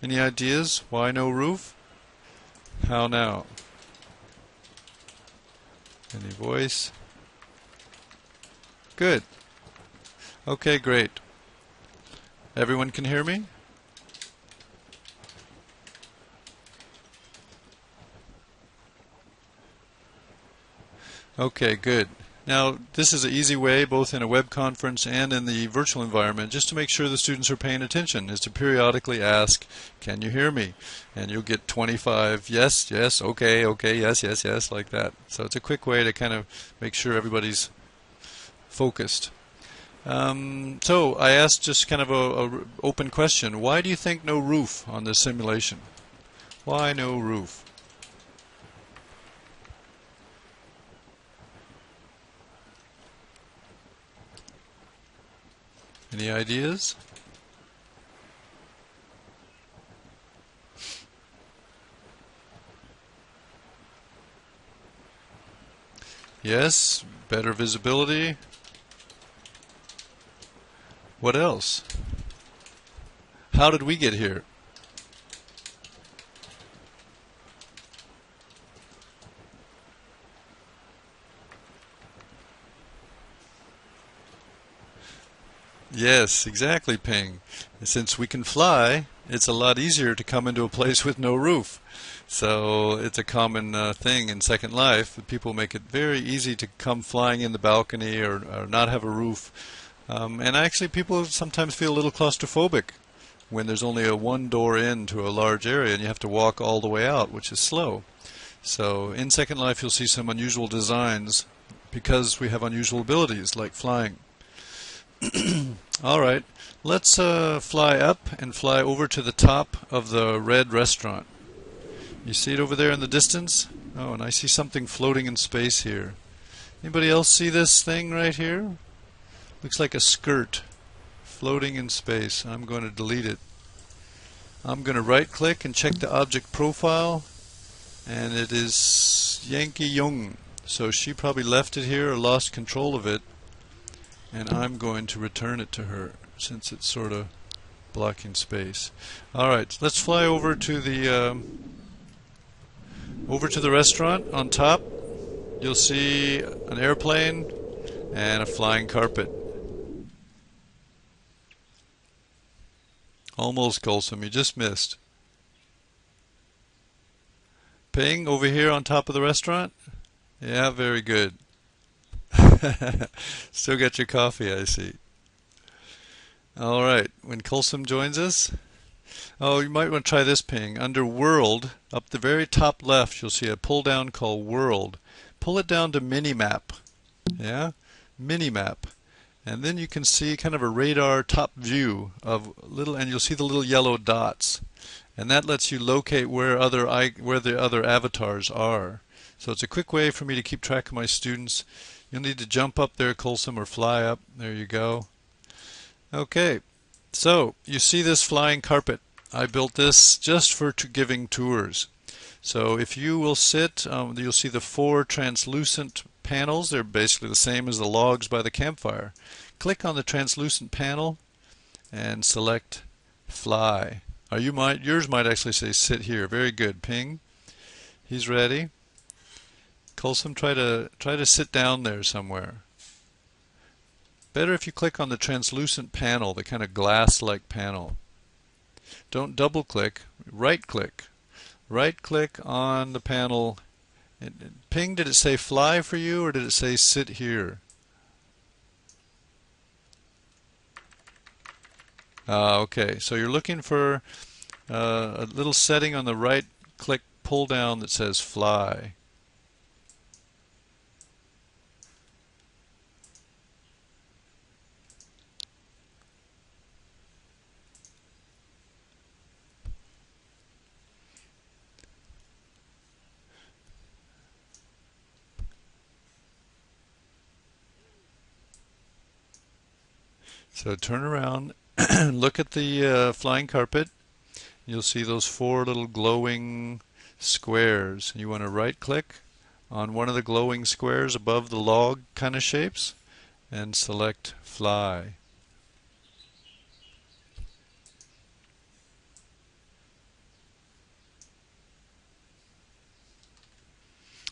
Any ideas? Why no roof? How now? Any voice? Good. Okay, great. Everyone can hear me? Okay, good. Now, this is an easy way, both in a web conference and in the virtual environment, just to make sure the students are paying attention, is to periodically ask, can you hear me? And you'll get 25, yes, yes, okay, okay, yes, yes, yes, like that. So it's a quick way to kind of make sure everybody's focused. So I asked just kind of a open question. Why do you think no roof on this simulation? Why no roof? Any ideas? Yes, better visibility. What else? How did we get here? Yes, exactly, Ping. Since we can fly, it's a lot easier to come into a place with no roof. So it's a common thing in Second Life. People make it very easy to come flying in the balcony or not have a roof. And actually, people sometimes feel a little claustrophobic when there's only a one door in to a large area and you have to walk all the way out, which is slow. So in Second Life, you'll see some unusual designs because we have unusual abilities like flying. All right, let's fly up and fly over to the top of the red restaurant. You see it over there in the distance? Oh, and I see something floating in space here. Anybody else see this thing right here? Looks like a skirt floating in space. I'm going to delete it. I'm going to right click and check the object profile, and it is Yankee Young. So she probably left it here or lost control of it, and I'm going to return it to her since it's sort of blocking space. Alright, let's fly over to the restaurant. On top you'll see an airplane and a flying carpet. Almost, Colson, you just missed. Ping, over here on top of the restaurant? Yeah, very good. Still got your coffee, I see. Alright, when Colson joins us, oh, you might want to try this, Ping. Under World, up the very top left, you'll see a pull down called World. Pull it down to Minimap. Yeah? Minimap. And then you can see kind of a radar top view of little, and you'll see the little yellow dots. And that lets you locate where the other avatars are. So it's a quick way for me to keep track of my students. You'll need to jump up there, Colson, or fly up. There you go. Okay, so you see this flying carpet. I built this just for giving tours. So if you will sit, you'll see the 4 translucent panels. They're basically the same as the logs by the campfire. Click on the translucent panel and select fly. Or yours might actually say sit here. Very good, Ping. He's ready. Colson, try to sit down there somewhere. Better if you click on the translucent panel, the kind of glass-like panel. Don't double click, right click. Right click on the panel. Ping, did it say fly for you or did it say sit here? Okay, so you're looking for a little setting on the right click pull down that says fly. So turn around and look at the flying carpet. You'll see those 4 little glowing squares. You want to right click on one of the glowing squares above the log kind of shapes and select fly.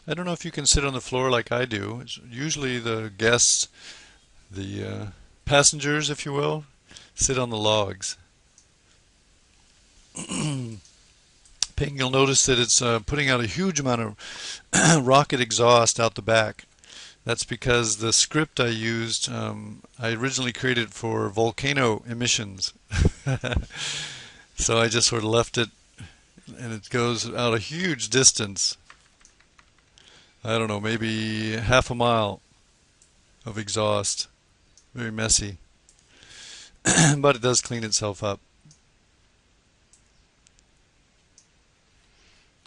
I don't know if you can sit on the floor like I do. It's usually the guests, the passengers, if you will, sit on the logs. Ping, you'll notice that it's putting out a huge amount of rocket exhaust out the back. That's because the script I used, I originally created for volcano emissions. So I just sort of left it, and it goes out a huge distance. I don't know, maybe half a mile of exhaust. Very messy. but it does clean itself up.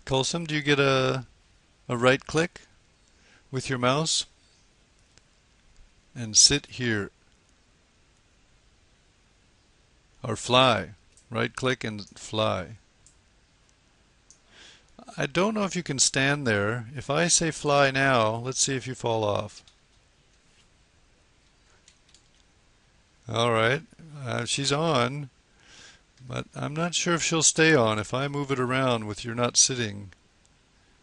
Colson, do you get a right click with your mouse? And sit here. Or fly. Right click and fly. I don't know if you can stand there. If I say fly now, let's see if you fall off. Alright, she's on, but I'm not sure if she'll stay on if I move it around with you're not sitting.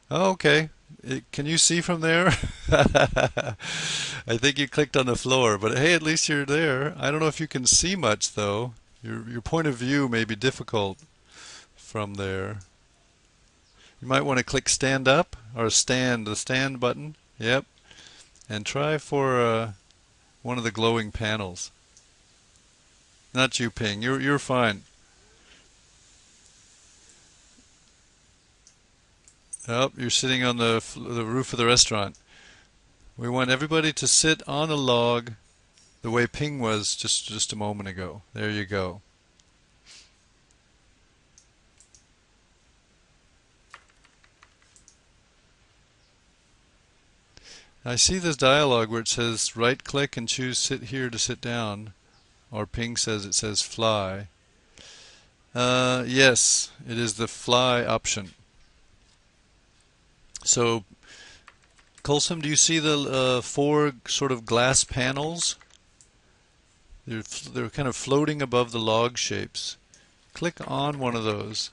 Oh, okay. Can you see from there? I think you clicked on the floor, but hey, at least you're there. I don't know if you can see much though. Your point of view may be difficult from there. You might want to click stand up or stand, the stand button. Yep. And try for one of the glowing panels. Not you, Ping. You're fine. Oh, you're sitting on the roof of the restaurant. We want everybody to sit on a log the way Ping was just a moment ago. There you go. I see this dialogue where it says right click and choose sit here to sit down, or Ping says it says fly. Yes, it is the fly option. So, Colson, do you see the four sort of glass panels? They're kind of floating above the log shapes. Click on one of those.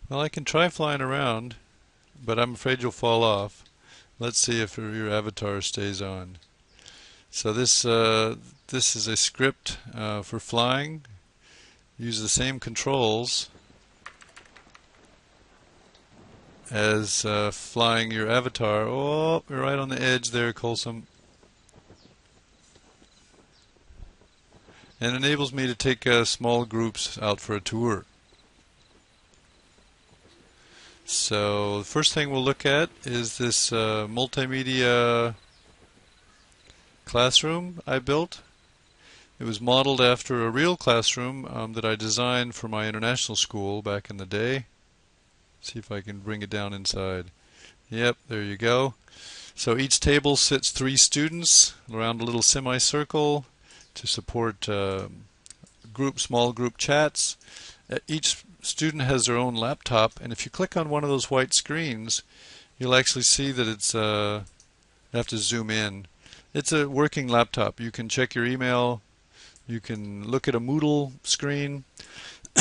Well, I can try flying around, but I'm afraid you'll fall off. Let's see if your avatar stays on. So this is a script for flying. Use the same controls as flying your avatar. Oh, you're right on the edge there, Colson. And enables me to take small groups out for a tour. So the first thing we'll look at is this multimedia classroom I built. It was modeled after a real classroom that I designed for my international school back in the day. See if I can bring it down inside. Yep, there you go. So each table sits 3 students around a little semicircle to support small group chats. Each student has their own laptop, and if you click on one of those white screens, you'll actually see that it's you have to zoom in. It's a working laptop. You can check your email, you can look at a Moodle screen,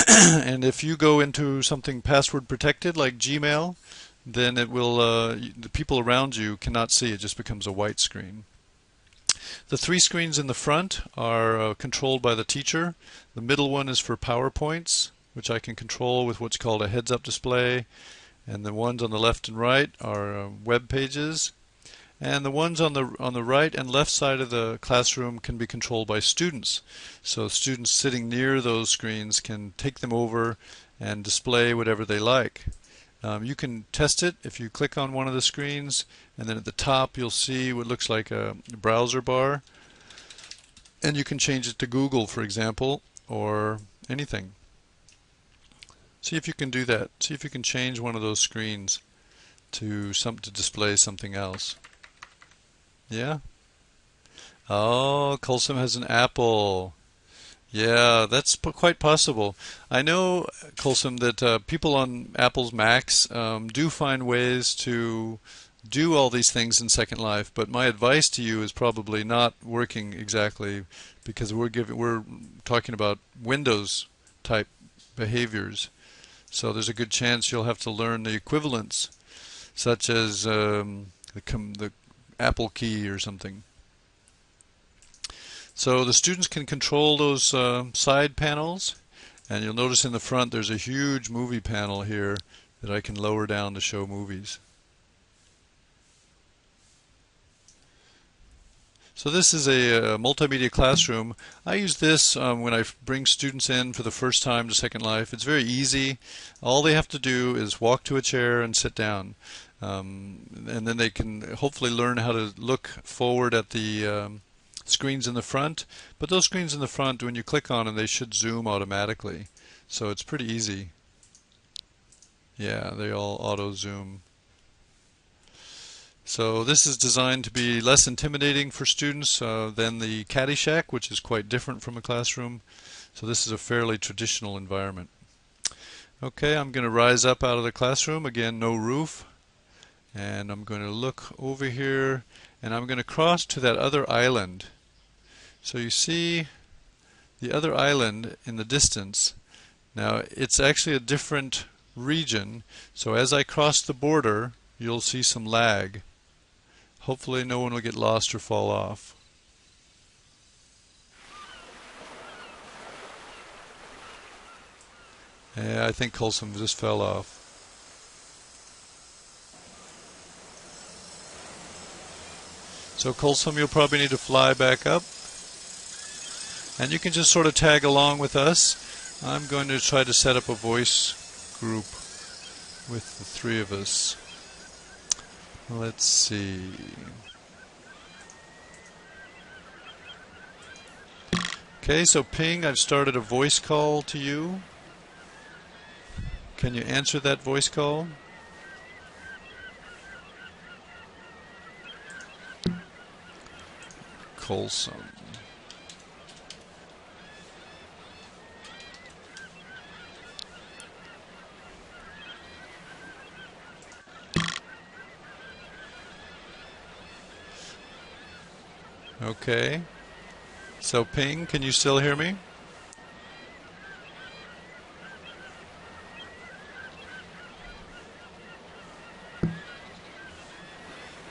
and if you go into something password protected like Gmail, then it will the people around you cannot see. It just becomes a white screen. The 3 screens in the front are controlled by the teacher. The middle one is for PowerPoints, which I can control with what's called a heads-up display, and the ones on the left and right are web pages, and the ones on the right and left side of the classroom can be controlled by students. So students sitting near those screens can take them over and display whatever they like. You can test it if you click on one of the screens, and then at the top you'll see what looks like a browser bar, and you can change it to Google, for example, or anything. See if you can do that. See if you can change one of those screens to display something else. Yeah? Oh, Colson has an apple. Yeah, that's quite possible. I know, Colson, that people on Apple's Macs do find ways to do all these things in Second Life, but my advice to you is probably not working exactly, because we're talking about Windows type behaviors. So there's a good chance you'll have to learn the equivalents, such as the Apple key or something. So the students can control those side panels, and you'll notice in the front there's a huge movie panel here that I can lower down to show movies. So this is a multimedia classroom. I use this when I bring students in for the first time to Second Life. It's very easy. All they have to do is walk to a chair and sit down. And then they can hopefully learn how to look forward at the screens in the front. But those screens in the front, when you click on them, they should zoom automatically. So it's pretty easy. Yeah, they all auto zoom. So this is designed to be less intimidating for students than the Caddy Shack, which is quite different from a classroom. So this is a fairly traditional environment. Okay, I'm going to rise up out of the classroom. Again, no roof. And I'm going to look over here, and I'm going to cross to that other island. So you see the other island in the distance. Now, it's actually a different region. So as I cross the border, you'll see some lag. Hopefully no one will get lost or fall off. Yeah, I think Colson just fell off. So Colson, you'll probably need to fly back up. And you can just sort of tag along with us. I'm going to try to set up a voice group with the three of us. Let's see. Okay, so Ping, I've started a voice call to you. Can you answer that voice call? Colson. Okay. So Ping, can you still hear me?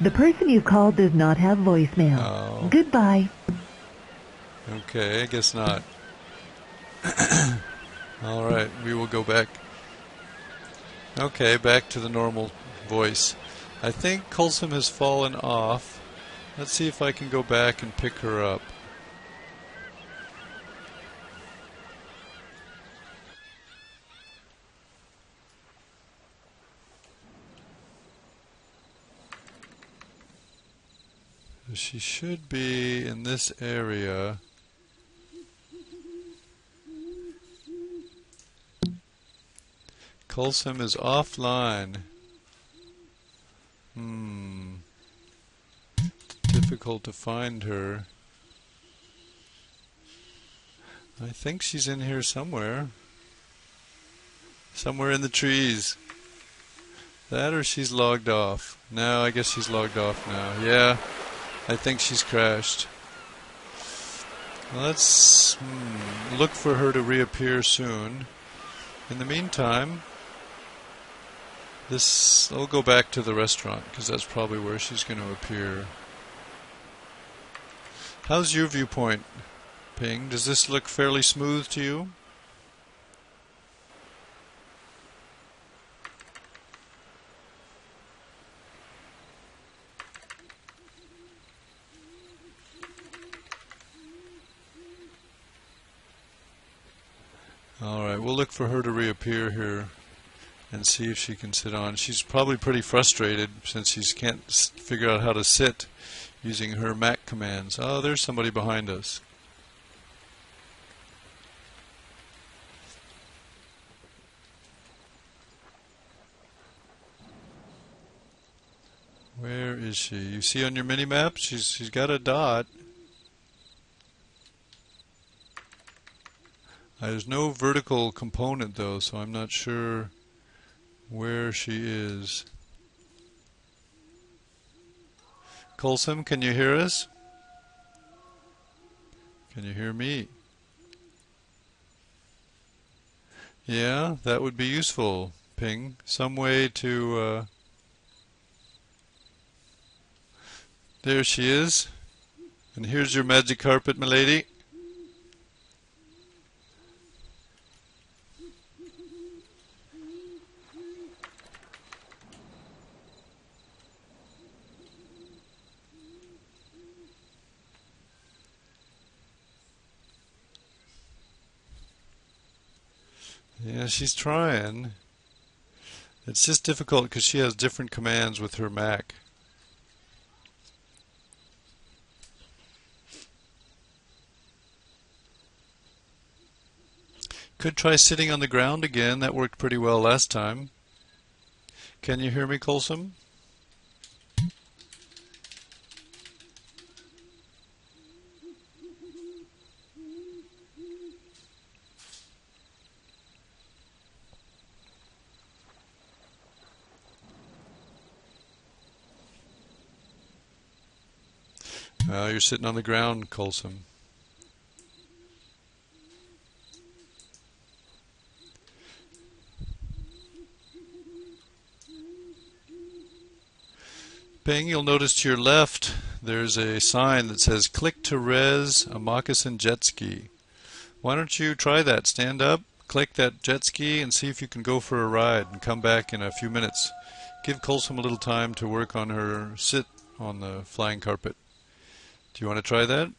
The person you called does not have voicemail. Oh. Goodbye. Okay, I guess not. All right, we will go back. Okay, back to the normal voice. I think Colson has fallen off. Let's see if I can go back and pick her up. She should be in this area. Colson is offline. Difficult to find her. I think she's in here somewhere. Somewhere in the trees. That or she's logged off. No, I guess she's logged off now. Yeah, I think she's crashed. Let's look for her to reappear soon. In the meantime, I'll go back to the restaurant because that's probably where she's going to appear. How's your viewpoint, Ping? Does this look fairly smooth to you? Alright, we'll look for her to reappear here and see if she can sit on. She's probably pretty frustrated since she can't figure out how to sit using her Mac commands. Oh, there's somebody behind us. Where is she? You see on your mini-map? She's got a dot. There's no vertical component though, so I'm not sure where she is. Colson, can you hear us? Can you hear me? Yeah, that would be useful, Ping. Some way to... There she is. And here's your magic carpet, milady. Yeah, she's trying. It's just difficult because she has different commands with her Mac. Could try sitting on the ground again. That worked pretty well last time. Can you hear me, Colson? You're sitting on the ground, Colson. Ping, you'll notice to your left there's a sign that says click to res a moccasin jet ski. Why don't you try that? Stand up, click that jet ski, and see if you can go for a ride and come back in a few minutes. Give Colson a little time to work on her sit on the flying carpet. Do you want to try that?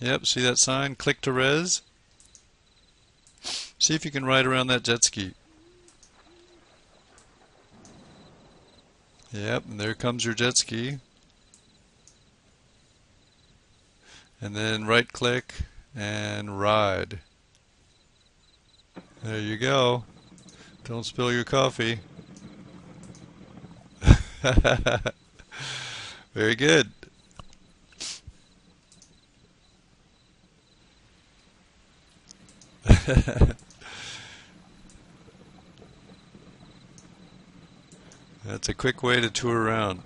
Yep, see that sign? Click to res. See if you can ride around that jet ski. Yep, and there comes your jet ski. And then right click and ride. There you go. Don't spill your coffee. Very good. That's a quick way to tour around.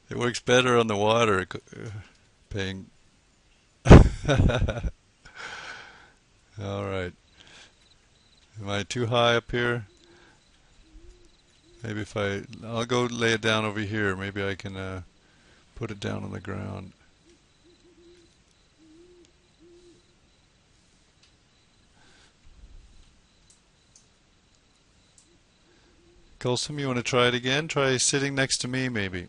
It works better on the water, Ping. All right. Am I too high up here? Maybe if I'll go lay it down over here. Maybe I can put it down on the ground. Colson, you want to try it again? Try sitting next to me, maybe.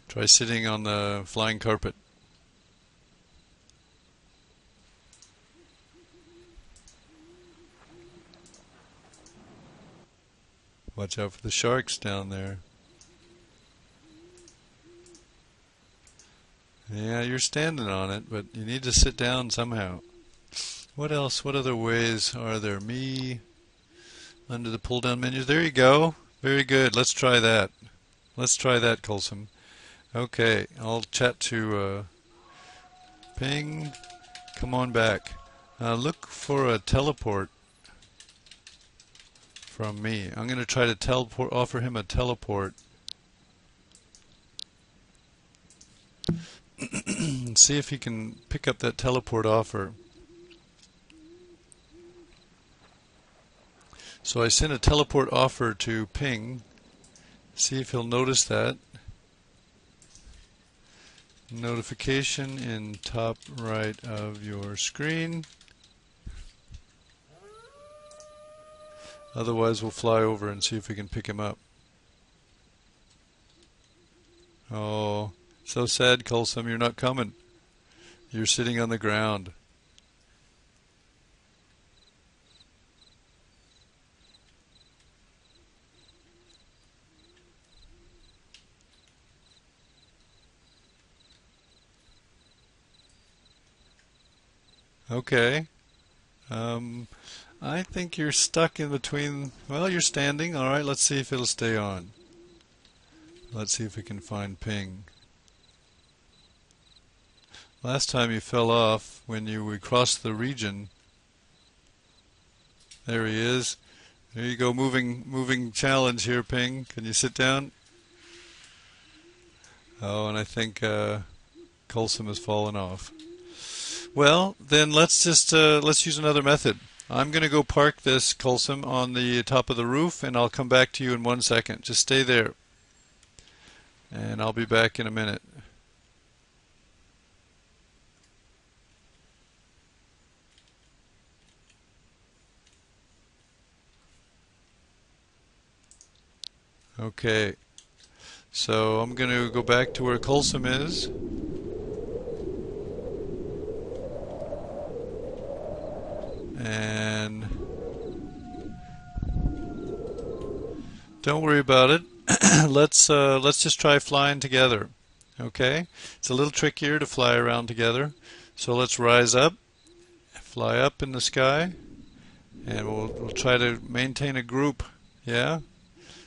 Try sitting on the flying carpet. Watch out for the sharks down there. Yeah, you're standing on it, but you need to sit down somehow. What else? What other ways are there? Me, under the pull-down menus. There you go. Very good. Let's try that. Let's try that, Colson. Okay, I'll chat to Ping. Come on back. Look for a teleport from me. I'm going to try to teleport, offer him a teleport. See if he can pick up that teleport offer. So I sent a teleport offer to Ping. See if he'll notice that. Notification in top right of your screen. Otherwise we'll fly over and see if we can pick him up. Oh, so sad, Colson, you're not coming. You're sitting on the ground. Okay. I think you're stuck in between. Well, you're standing. All right, let's see if it'll stay on. Let's see if we can find Ping. Last time you fell off when we crossed the region. There he is. There you go, moving challenge here, Ping. Can you sit down? Oh, and I think Colson has fallen off. Well, then let's use another method. I'm going to go park this Colson on the top of the roof, and I'll come back to you in 1 second. Just stay there, and I'll be back in a minute. Okay, so I'm going to go back to where Colson is. And don't worry about it. Let's just try flying together. Okay? It's a little trickier to fly around together. So let's rise up, fly up in the sky, and we'll try to maintain a group. Yeah?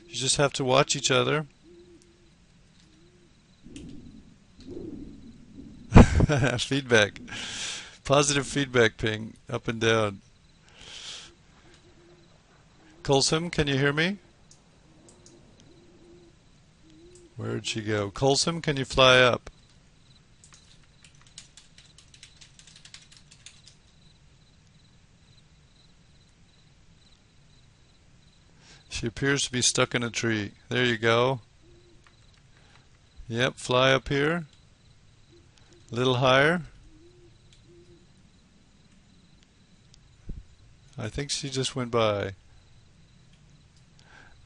You just have to watch each other. Feedback. Positive feedback ping up and down. Colson, can you hear me? Where'd she go? Colson, can you fly up? She appears to be stuck in a tree. There you go. Yep, fly up here. A little higher. I think she just went by.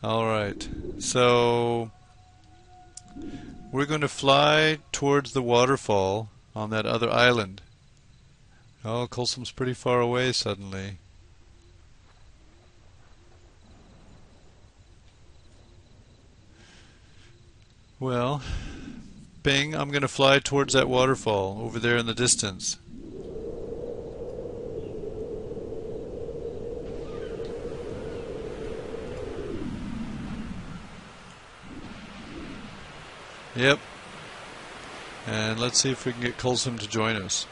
Alright, so we're going to fly towards the waterfall on that other island. Oh, Colson's pretty far away suddenly. Well, Bing, I'm going to fly towards that waterfall over there in the distance. Yep. And let's see if we can get Colson to join us.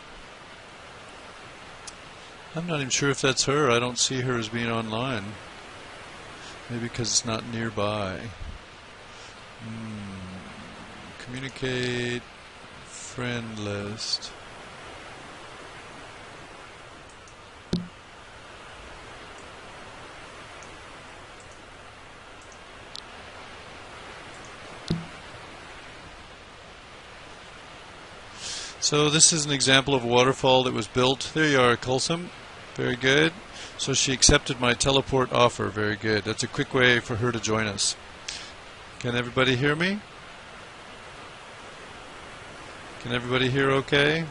I'm not even sure if that's her. I don't see her as being online. Maybe because it's not nearby. Communicate, friend list. So this is an example of a waterfall that was built. There you are, Colson. Very good. So she accepted my teleport offer. Very good. That's a quick way for her to join us. Can everybody hear me? Can everybody hear okay?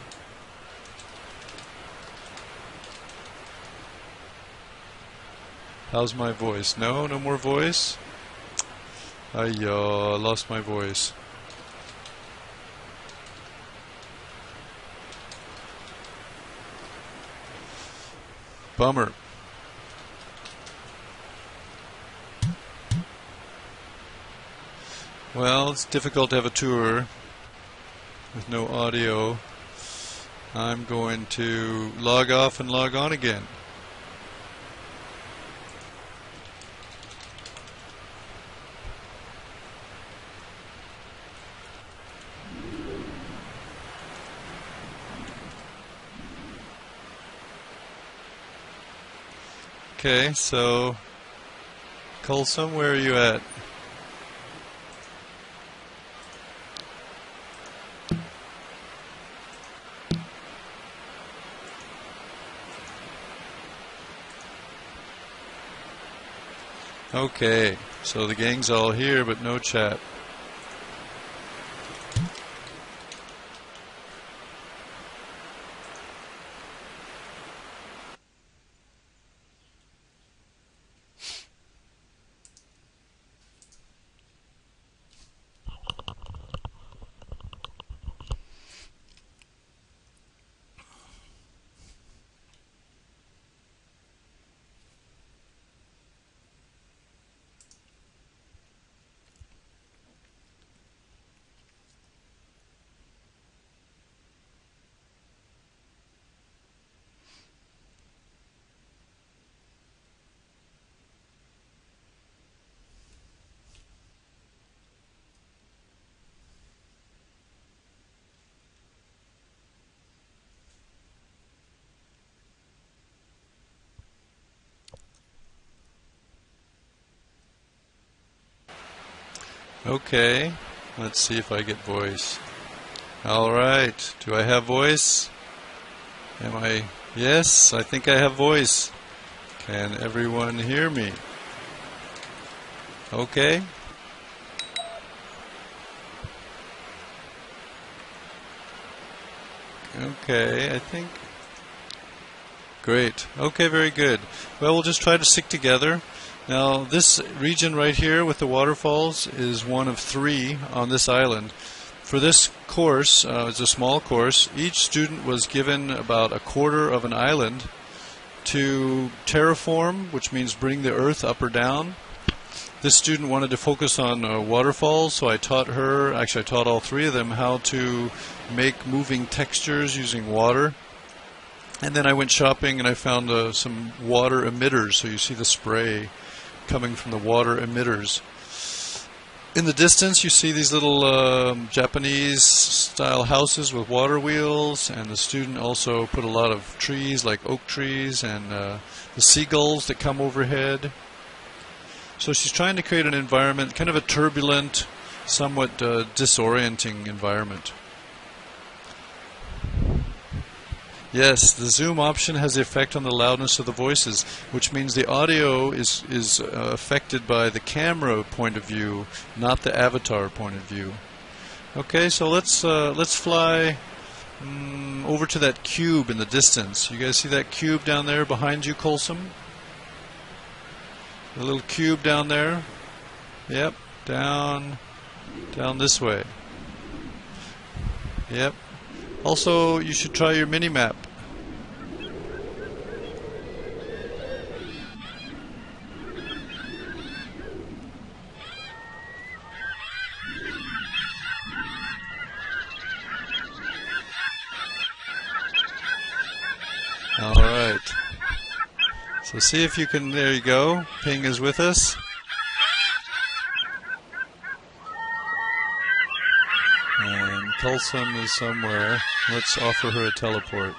How's my voice? No? No more voice? Ayyo, lost my voice. Bummer. Well, it's difficult to have a tour with no audio. I'm going to log off and log on again. Okay, so Colson, where are you at? Okay, so the gang's all here, but no chat. Okay, let's see if I get voice. Alright, do I have voice? Am I? Yes, I think I have voice. Can everyone hear me? Okay. Okay, I think. Great. Okay, very good. Well, we'll just try to stick together. Now, this region right here with the waterfalls is one of 3 on this island. For this course, it's a small course, each student was given about a quarter of an island to terraform, which means bring the earth up or down. This student wanted to focus on waterfalls, so I taught her, actually I taught all 3 of them, how to make moving textures using water. And then I went shopping and I found some water emitters, so you see the spray coming from the water emitters. In the distance you see these little Japanese style houses with water wheels, and the student also put a lot of trees like oak trees and the seagulls that come overhead. So she's trying to create an environment, kind of a turbulent, somewhat disorienting environment. Yes, the zoom option has the effect on the loudness of the voices, which means the audio is affected by the camera point of view, not the avatar point of view. Okay, so let's fly over to that cube in the distance. You guys see that cube down there behind you, Colson? The little cube down there? Yep, down this way. Yep. Also, you should try your mini-map. Alright. So see if you can, there you go. Ping is with us. And Tulsum is somewhere. Let's offer her a teleport.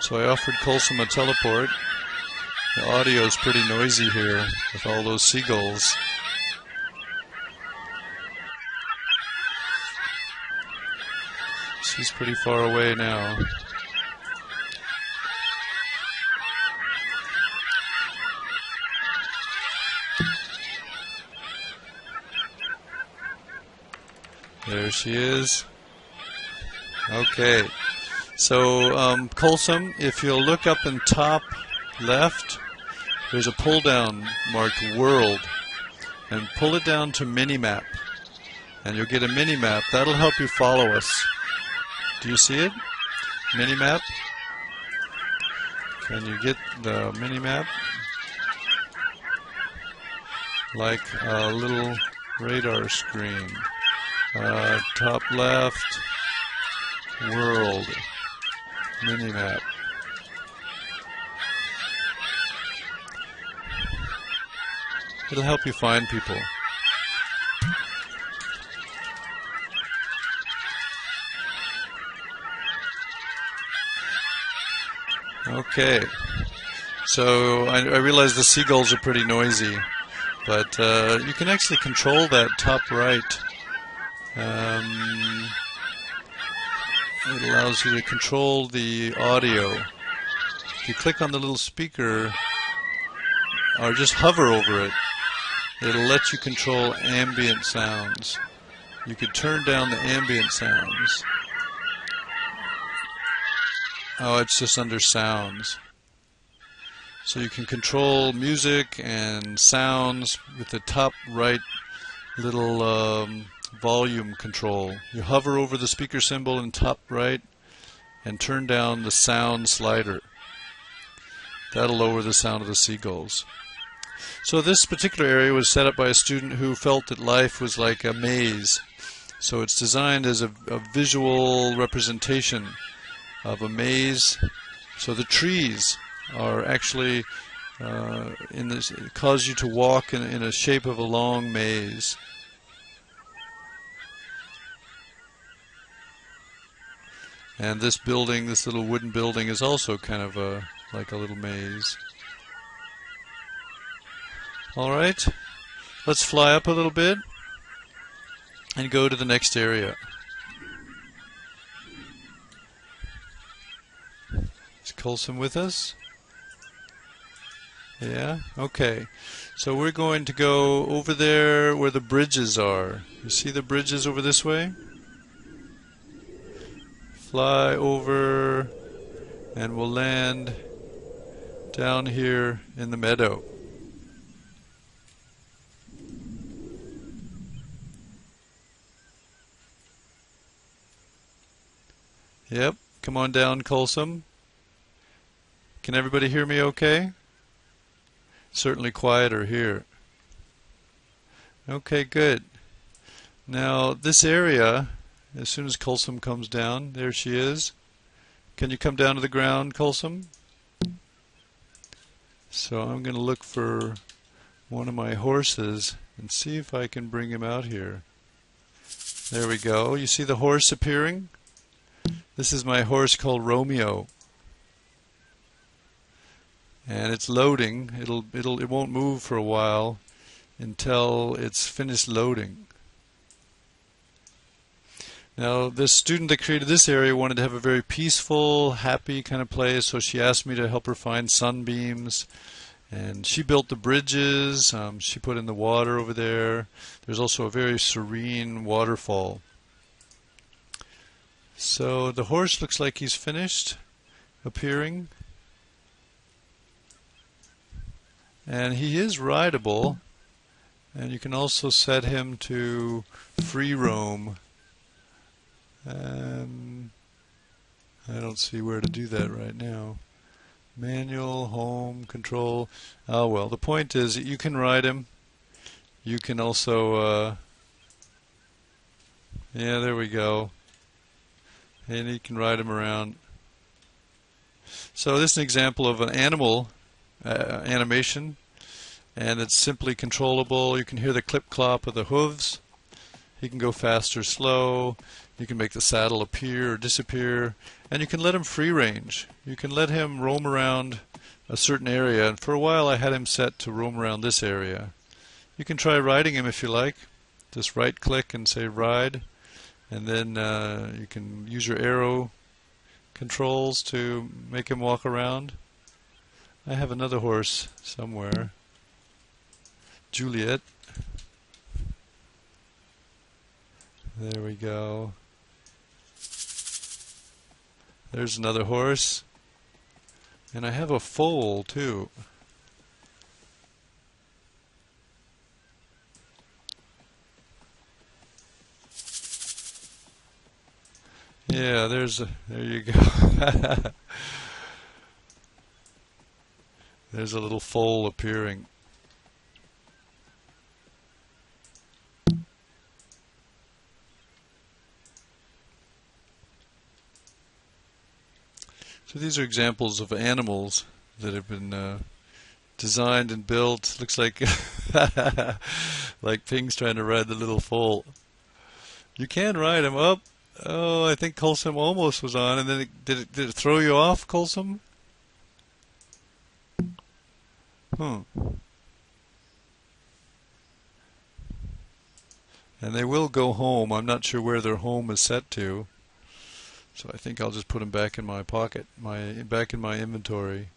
So I offered Colson a teleport. The audio is pretty noisy here with all those seagulls. She's pretty far away now. There she is. Okay. So, Colson, if you'll look up in top left, there's a pull down marked World, and pull it down to Minimap, and you'll get a Minimap. That'll help you follow us. Do you see it? Minimap? Can you get the Minimap? Like a little radar screen. Top left, World. Minimap. It'll help you find people. Okay. So I realize the seagulls are pretty noisy, but you can actually control that top right. It allows you to control the audio. If you click on the little speaker or just hover over it, it'll let you control ambient sounds. You could turn down the ambient sounds. Oh, it's just under sounds. So you can control music and sounds with the top right little volume control. You hover over the speaker symbol in top right and turn down the sound slider. That'll lower the sound of the seagulls. So this particular area was set up by a student who felt that life was like a maze. So it's designed as a visual representation of a maze. So the trees are actually cause you to walk in a shape of a long maze. And this building, this little wooden building, is also kind of like a little maze. Alright, let's fly up a little bit and go to the next area. Is Colson with us? Yeah? Okay. So we're going to go over there where the bridges are. You see the bridges over this way? Fly over and we'll land down here in the meadow. Yep, come on down, Colson. Can everybody hear me okay? Certainly quieter here. Okay, good. Now this area, as soon as Colson comes down, there she is. Can you come down to the ground, Colson? So I'm going to look for one of my horses and see if I can bring him out here. There we go. You see the horse appearing? This is my horse called Romeo. And it's loading. It won't move for a while until it's finished loading. Now, this student that created this area wanted to have a very peaceful, happy kind of place, so she asked me to help her find sunbeams. And she built the bridges. She put in the water over there. There's also a very serene waterfall. So the horse looks like he's finished appearing. And he is rideable. And you can also set him to free roam. I don't see where to do that right now. Manual, home, control. Oh well, the point is that you can ride him. You can also, yeah, there we go. And you can ride him around. So this is an example of an animal animation, and it's simply controllable. You can hear the clip-clop of the hooves. He can go fast or slow. You can make the saddle appear or disappear, and you can let him free range. You can let him roam around a certain area, and for a while I had him set to roam around this area. You can try riding him if you like. Just right click and say ride, and then you can use your arrow controls to make him walk around. I have another horse somewhere, Juliet. There we go. There's another horse. And I have a foal too. Yeah, there you go. There's a little foal appearing. So these are examples of animals that have been designed and built. Looks like like Ping's trying to ride the little foal. You can ride him up. Oh, I think Colson almost was on, and then did it throw you off, Colson? And they will go home. I'm not sure where their home is set to. So I think I'll just put them back in my pocket, back in my inventory.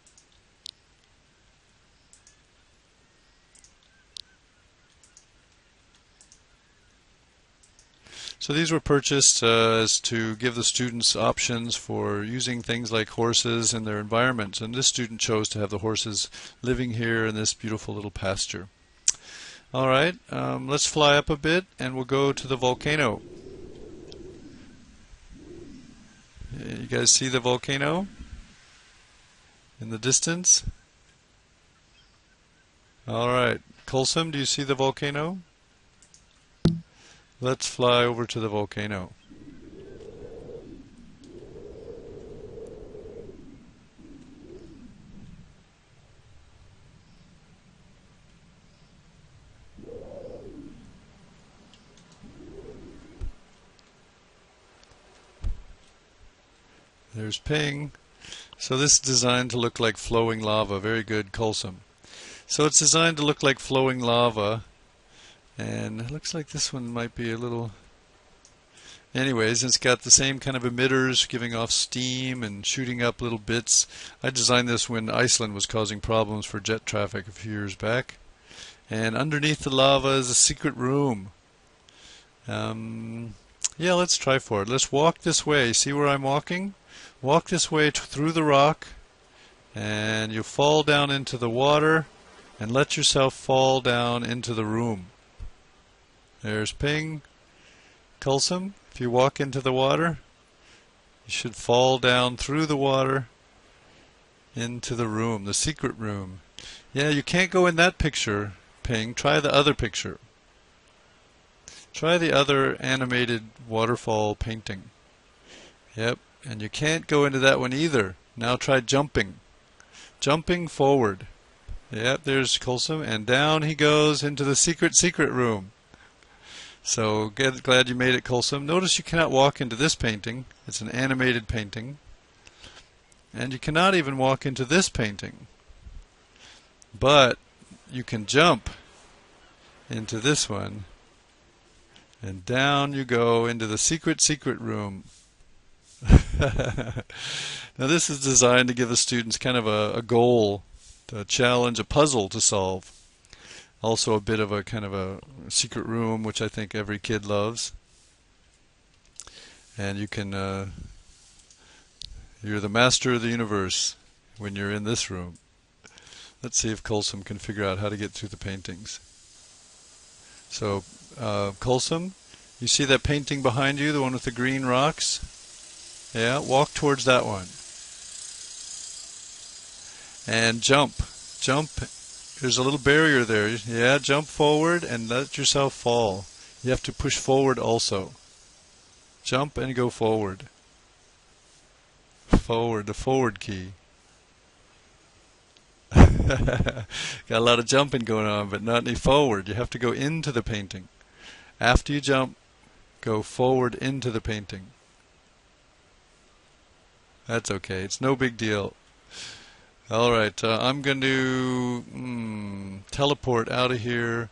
So these were purchased as to give the students options for using things like horses in their environment. And this student chose to have the horses living here in this beautiful little pasture. All right, let's fly up a bit and we'll go to the volcano. You guys see the volcano in the distance? All right, Colson, do you see the volcano? Let's fly over to the volcano. There's Ping. So this is designed to look like flowing lava. Very good, Colson. So it's designed to look like flowing lava. And it looks like this one might be a little Anyways, it's got the same kind of emitters giving off steam and shooting up little bits. I designed this when Iceland was causing problems for jet traffic a few years back. And underneath the lava is a secret room. Yeah, let's try for it. Let's walk this way. See where I'm walking? Walk this way through the rock, and you fall down into the water, and let yourself fall down into the room. There's Ping. Kulsum, if you walk into the water, you should fall down through the water into the room, the secret room. Yeah, you can't go in that picture, Ping. Try the other picture. Try the other animated waterfall painting. Yep, and you can't go into that one either. Now try jumping. Jumping forward. Yep, there's Kulsum, and down he goes into the secret room. So glad you made it, Kulsum. Notice you cannot walk into this painting. It's an animated painting. And you cannot even walk into this painting. But you can jump into this one. And down you go into the secret room. Now this is designed to give the students kind of a goal, a challenge, a puzzle to solve. Also a bit of a kind of a secret room, which I think every kid loves. And you can, you're the master of the universe when you're in this room. Let's see if Kulsum can figure out how to get through the paintings. So, Kulsum, you see that painting behind you, the one with the green rocks? Yeah, walk towards that one. And jump. Jump. There's a little barrier there. Yeah, jump forward and let yourself fall. You have to push forward also. Jump and go forward. Forward, the forward key. Got a lot of jumping going on, but not any forward. You have to go into the painting. After you jump, go forward into the painting. That's okay. It's no big deal. Alright, I'm going to teleport out of here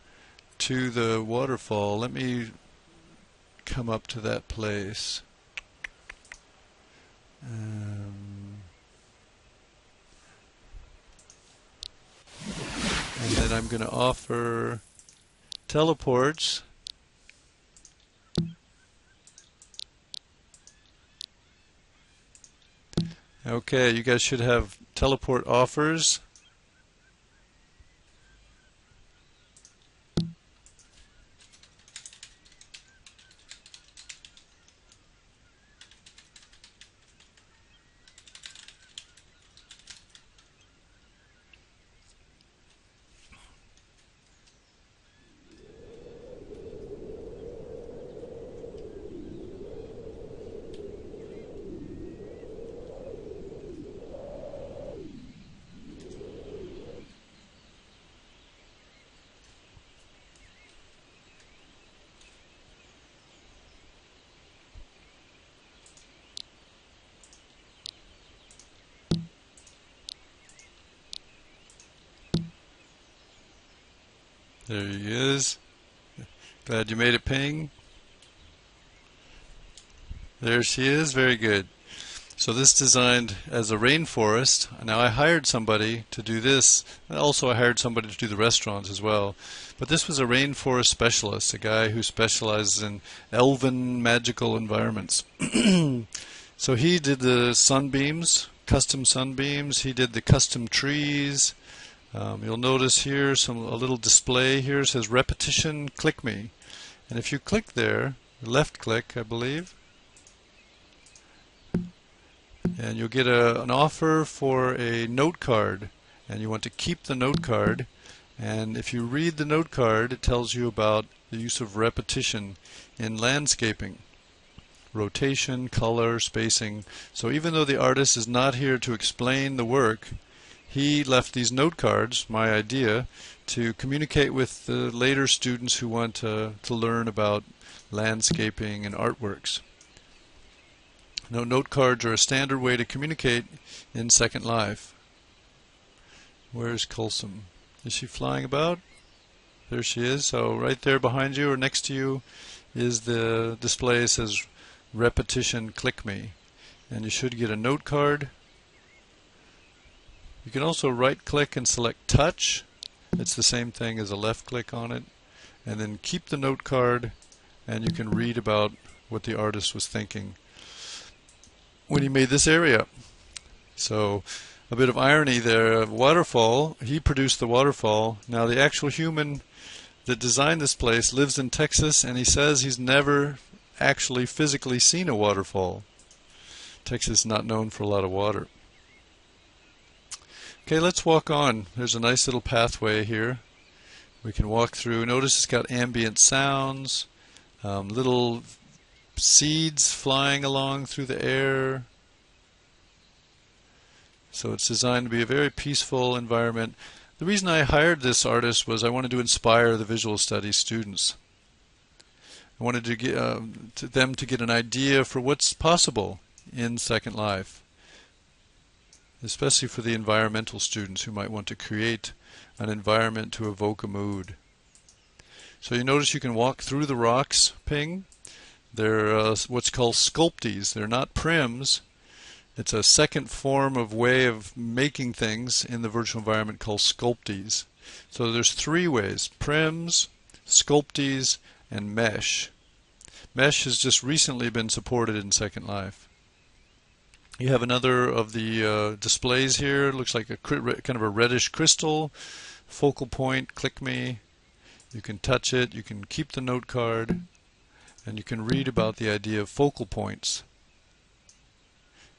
to the waterfall. Let me come up to that place. And then I'm going to offer teleports. Okay, you guys should have teleport offers. There he is. Glad you made it, Ping. There she is. Very good. So this designed as a rainforest. Now I hired somebody to do this. Also I hired somebody to do the restaurants as well. But this was a rainforest specialist, a guy who specializes in elven magical environments. So he did the sunbeams, custom sunbeams. He did the custom trees. You'll notice here a little display here says repetition, click me. And if you click there, left click I believe, and you'll get an offer for a note card, and you want to keep the note card. And if you read the note card, it tells you about the use of repetition in landscaping. Rotation, color, spacing. So even though the artist is not here to explain the work, he left these note cards, my idea, to communicate with the later students who want to learn about landscaping and artworks. Now, note cards are a standard way to communicate in Second Life. Where's Kulsum? Is she flying about? There she is. So right there behind you or next to you is the display. It says repetition click me. And you should get a note card. You can also right click and select touch. It's the same thing as a left click on it. And then keep the note card, and you can read about what the artist was thinking when he made this area. So a bit of irony there. Waterfall, he produced the waterfall. Now the actual human that designed this place lives in Texas, and he says he's never actually physically seen a waterfall. Texas is not known for a lot of water. Okay, let's walk on. There's a nice little pathway here. We can walk through. Notice it's got ambient sounds, little seeds flying along through the air. So it's designed to be a very peaceful environment. The reason I hired this artist was I wanted to inspire the visual studies students. I wanted to get them to get an idea for what's possible in Second Life, especially for the environmental students who might want to create an environment to evoke a mood. So you notice you can walk through the rocks, Ping. They're what's called sculptes. They're not prims. It's a second form of way of making things in the virtual environment called sculptes. So there's three ways: prims, sculptes, and mesh. Mesh has just recently been supported in Second Life. You have another of the displays here. It looks like a kind of a reddish crystal. Focal point, click me. You can touch it, you can keep the note card, and you can read about the idea of focal points.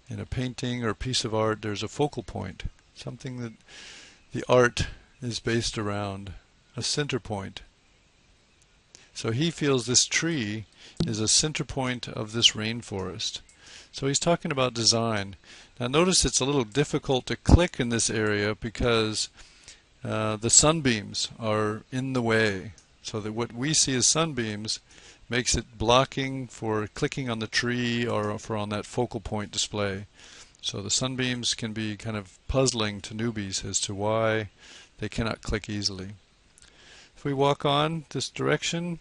In a painting or a piece of art, there's a focal point, something that the art is based around, a center point. So he feels this tree is a center point of this rainforest. So he's talking about design. Now notice it's a little difficult to click in this area because the sunbeams are in the way. So that what we see as sunbeams makes it blocking for clicking on the tree or for on that focal point display. So the sunbeams can be kind of puzzling to newbies as to why they cannot click easily. If we walk on this direction,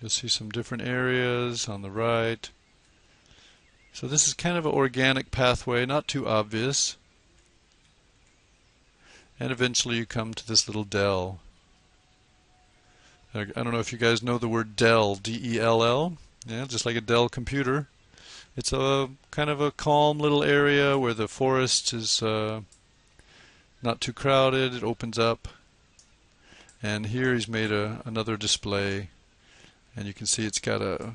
you'll see some different areas on the right. So this is kind of an organic pathway, not too obvious. And eventually you come to this little dell. I don't know if you guys know the word Dell, D-E-L-L. Yeah, just like a Dell computer. It's a kind of a calm little area where the forest is not too crowded. It opens up. And here he's made another display. And you can see it's got a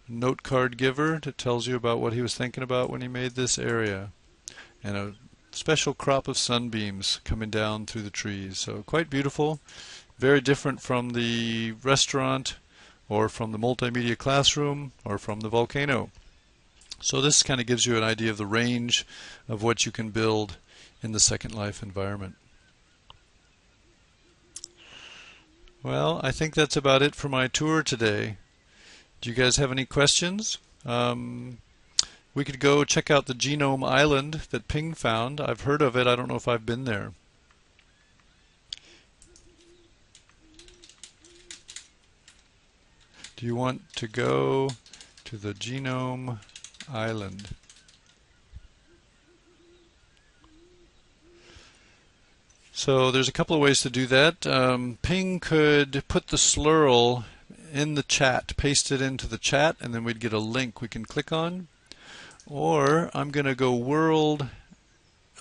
note card giver that tells you about what he was thinking about when he made this area. And a special crop of sunbeams coming down through the trees. So quite beautiful. Very different from the restaurant or from the multimedia classroom or from the volcano. So this kind of gives you an idea of the range of what you can build in the Second Life environment. Well, I think that's about it for my tour today. Do you guys have any questions? We could go check out the Genome Island that Ping found. I've heard of it. I don't know if I've been there. Do you want to go to the Genome Island? So there's a couple of ways to do that. Ping could put the slurl in the chat, paste it into the chat, and then we'd get a link we can click on. Or I'm going to go world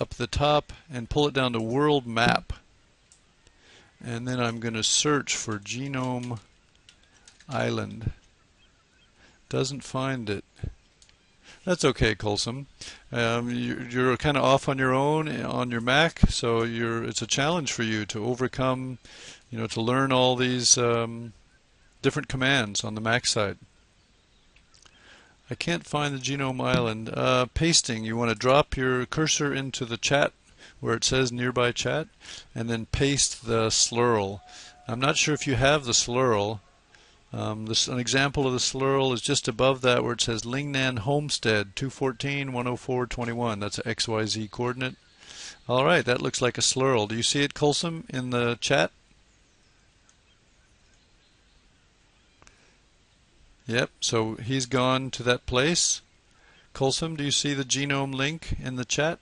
up the top and pull it down to world map. And then I'm going to search for Genome Island. Doesn't find it. That's okay, Colson. You're kind of off on your own on your Mac, so it's a challenge for you to overcome, to learn all these different commands on the Mac side. I can't find the Genome Island. Pasting, you want to drop your cursor into the chat where it says nearby chat, and then paste the slurl. I'm not sure if you have the slurl. An example of the slurl is just above that where it says Lingnan Homestead 214-104-21. That's an XYZ coordinate. All right, that looks like a slurl. Do you see it, Colson, in the chat? Yep, so he's gone to that place. Colson, do you see the genome link in the chat?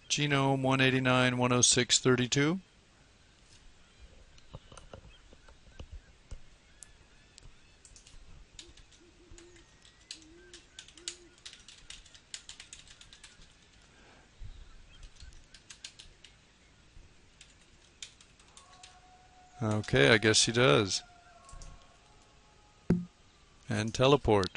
Genome 189 106 32. Okay, I guess he does. And teleport.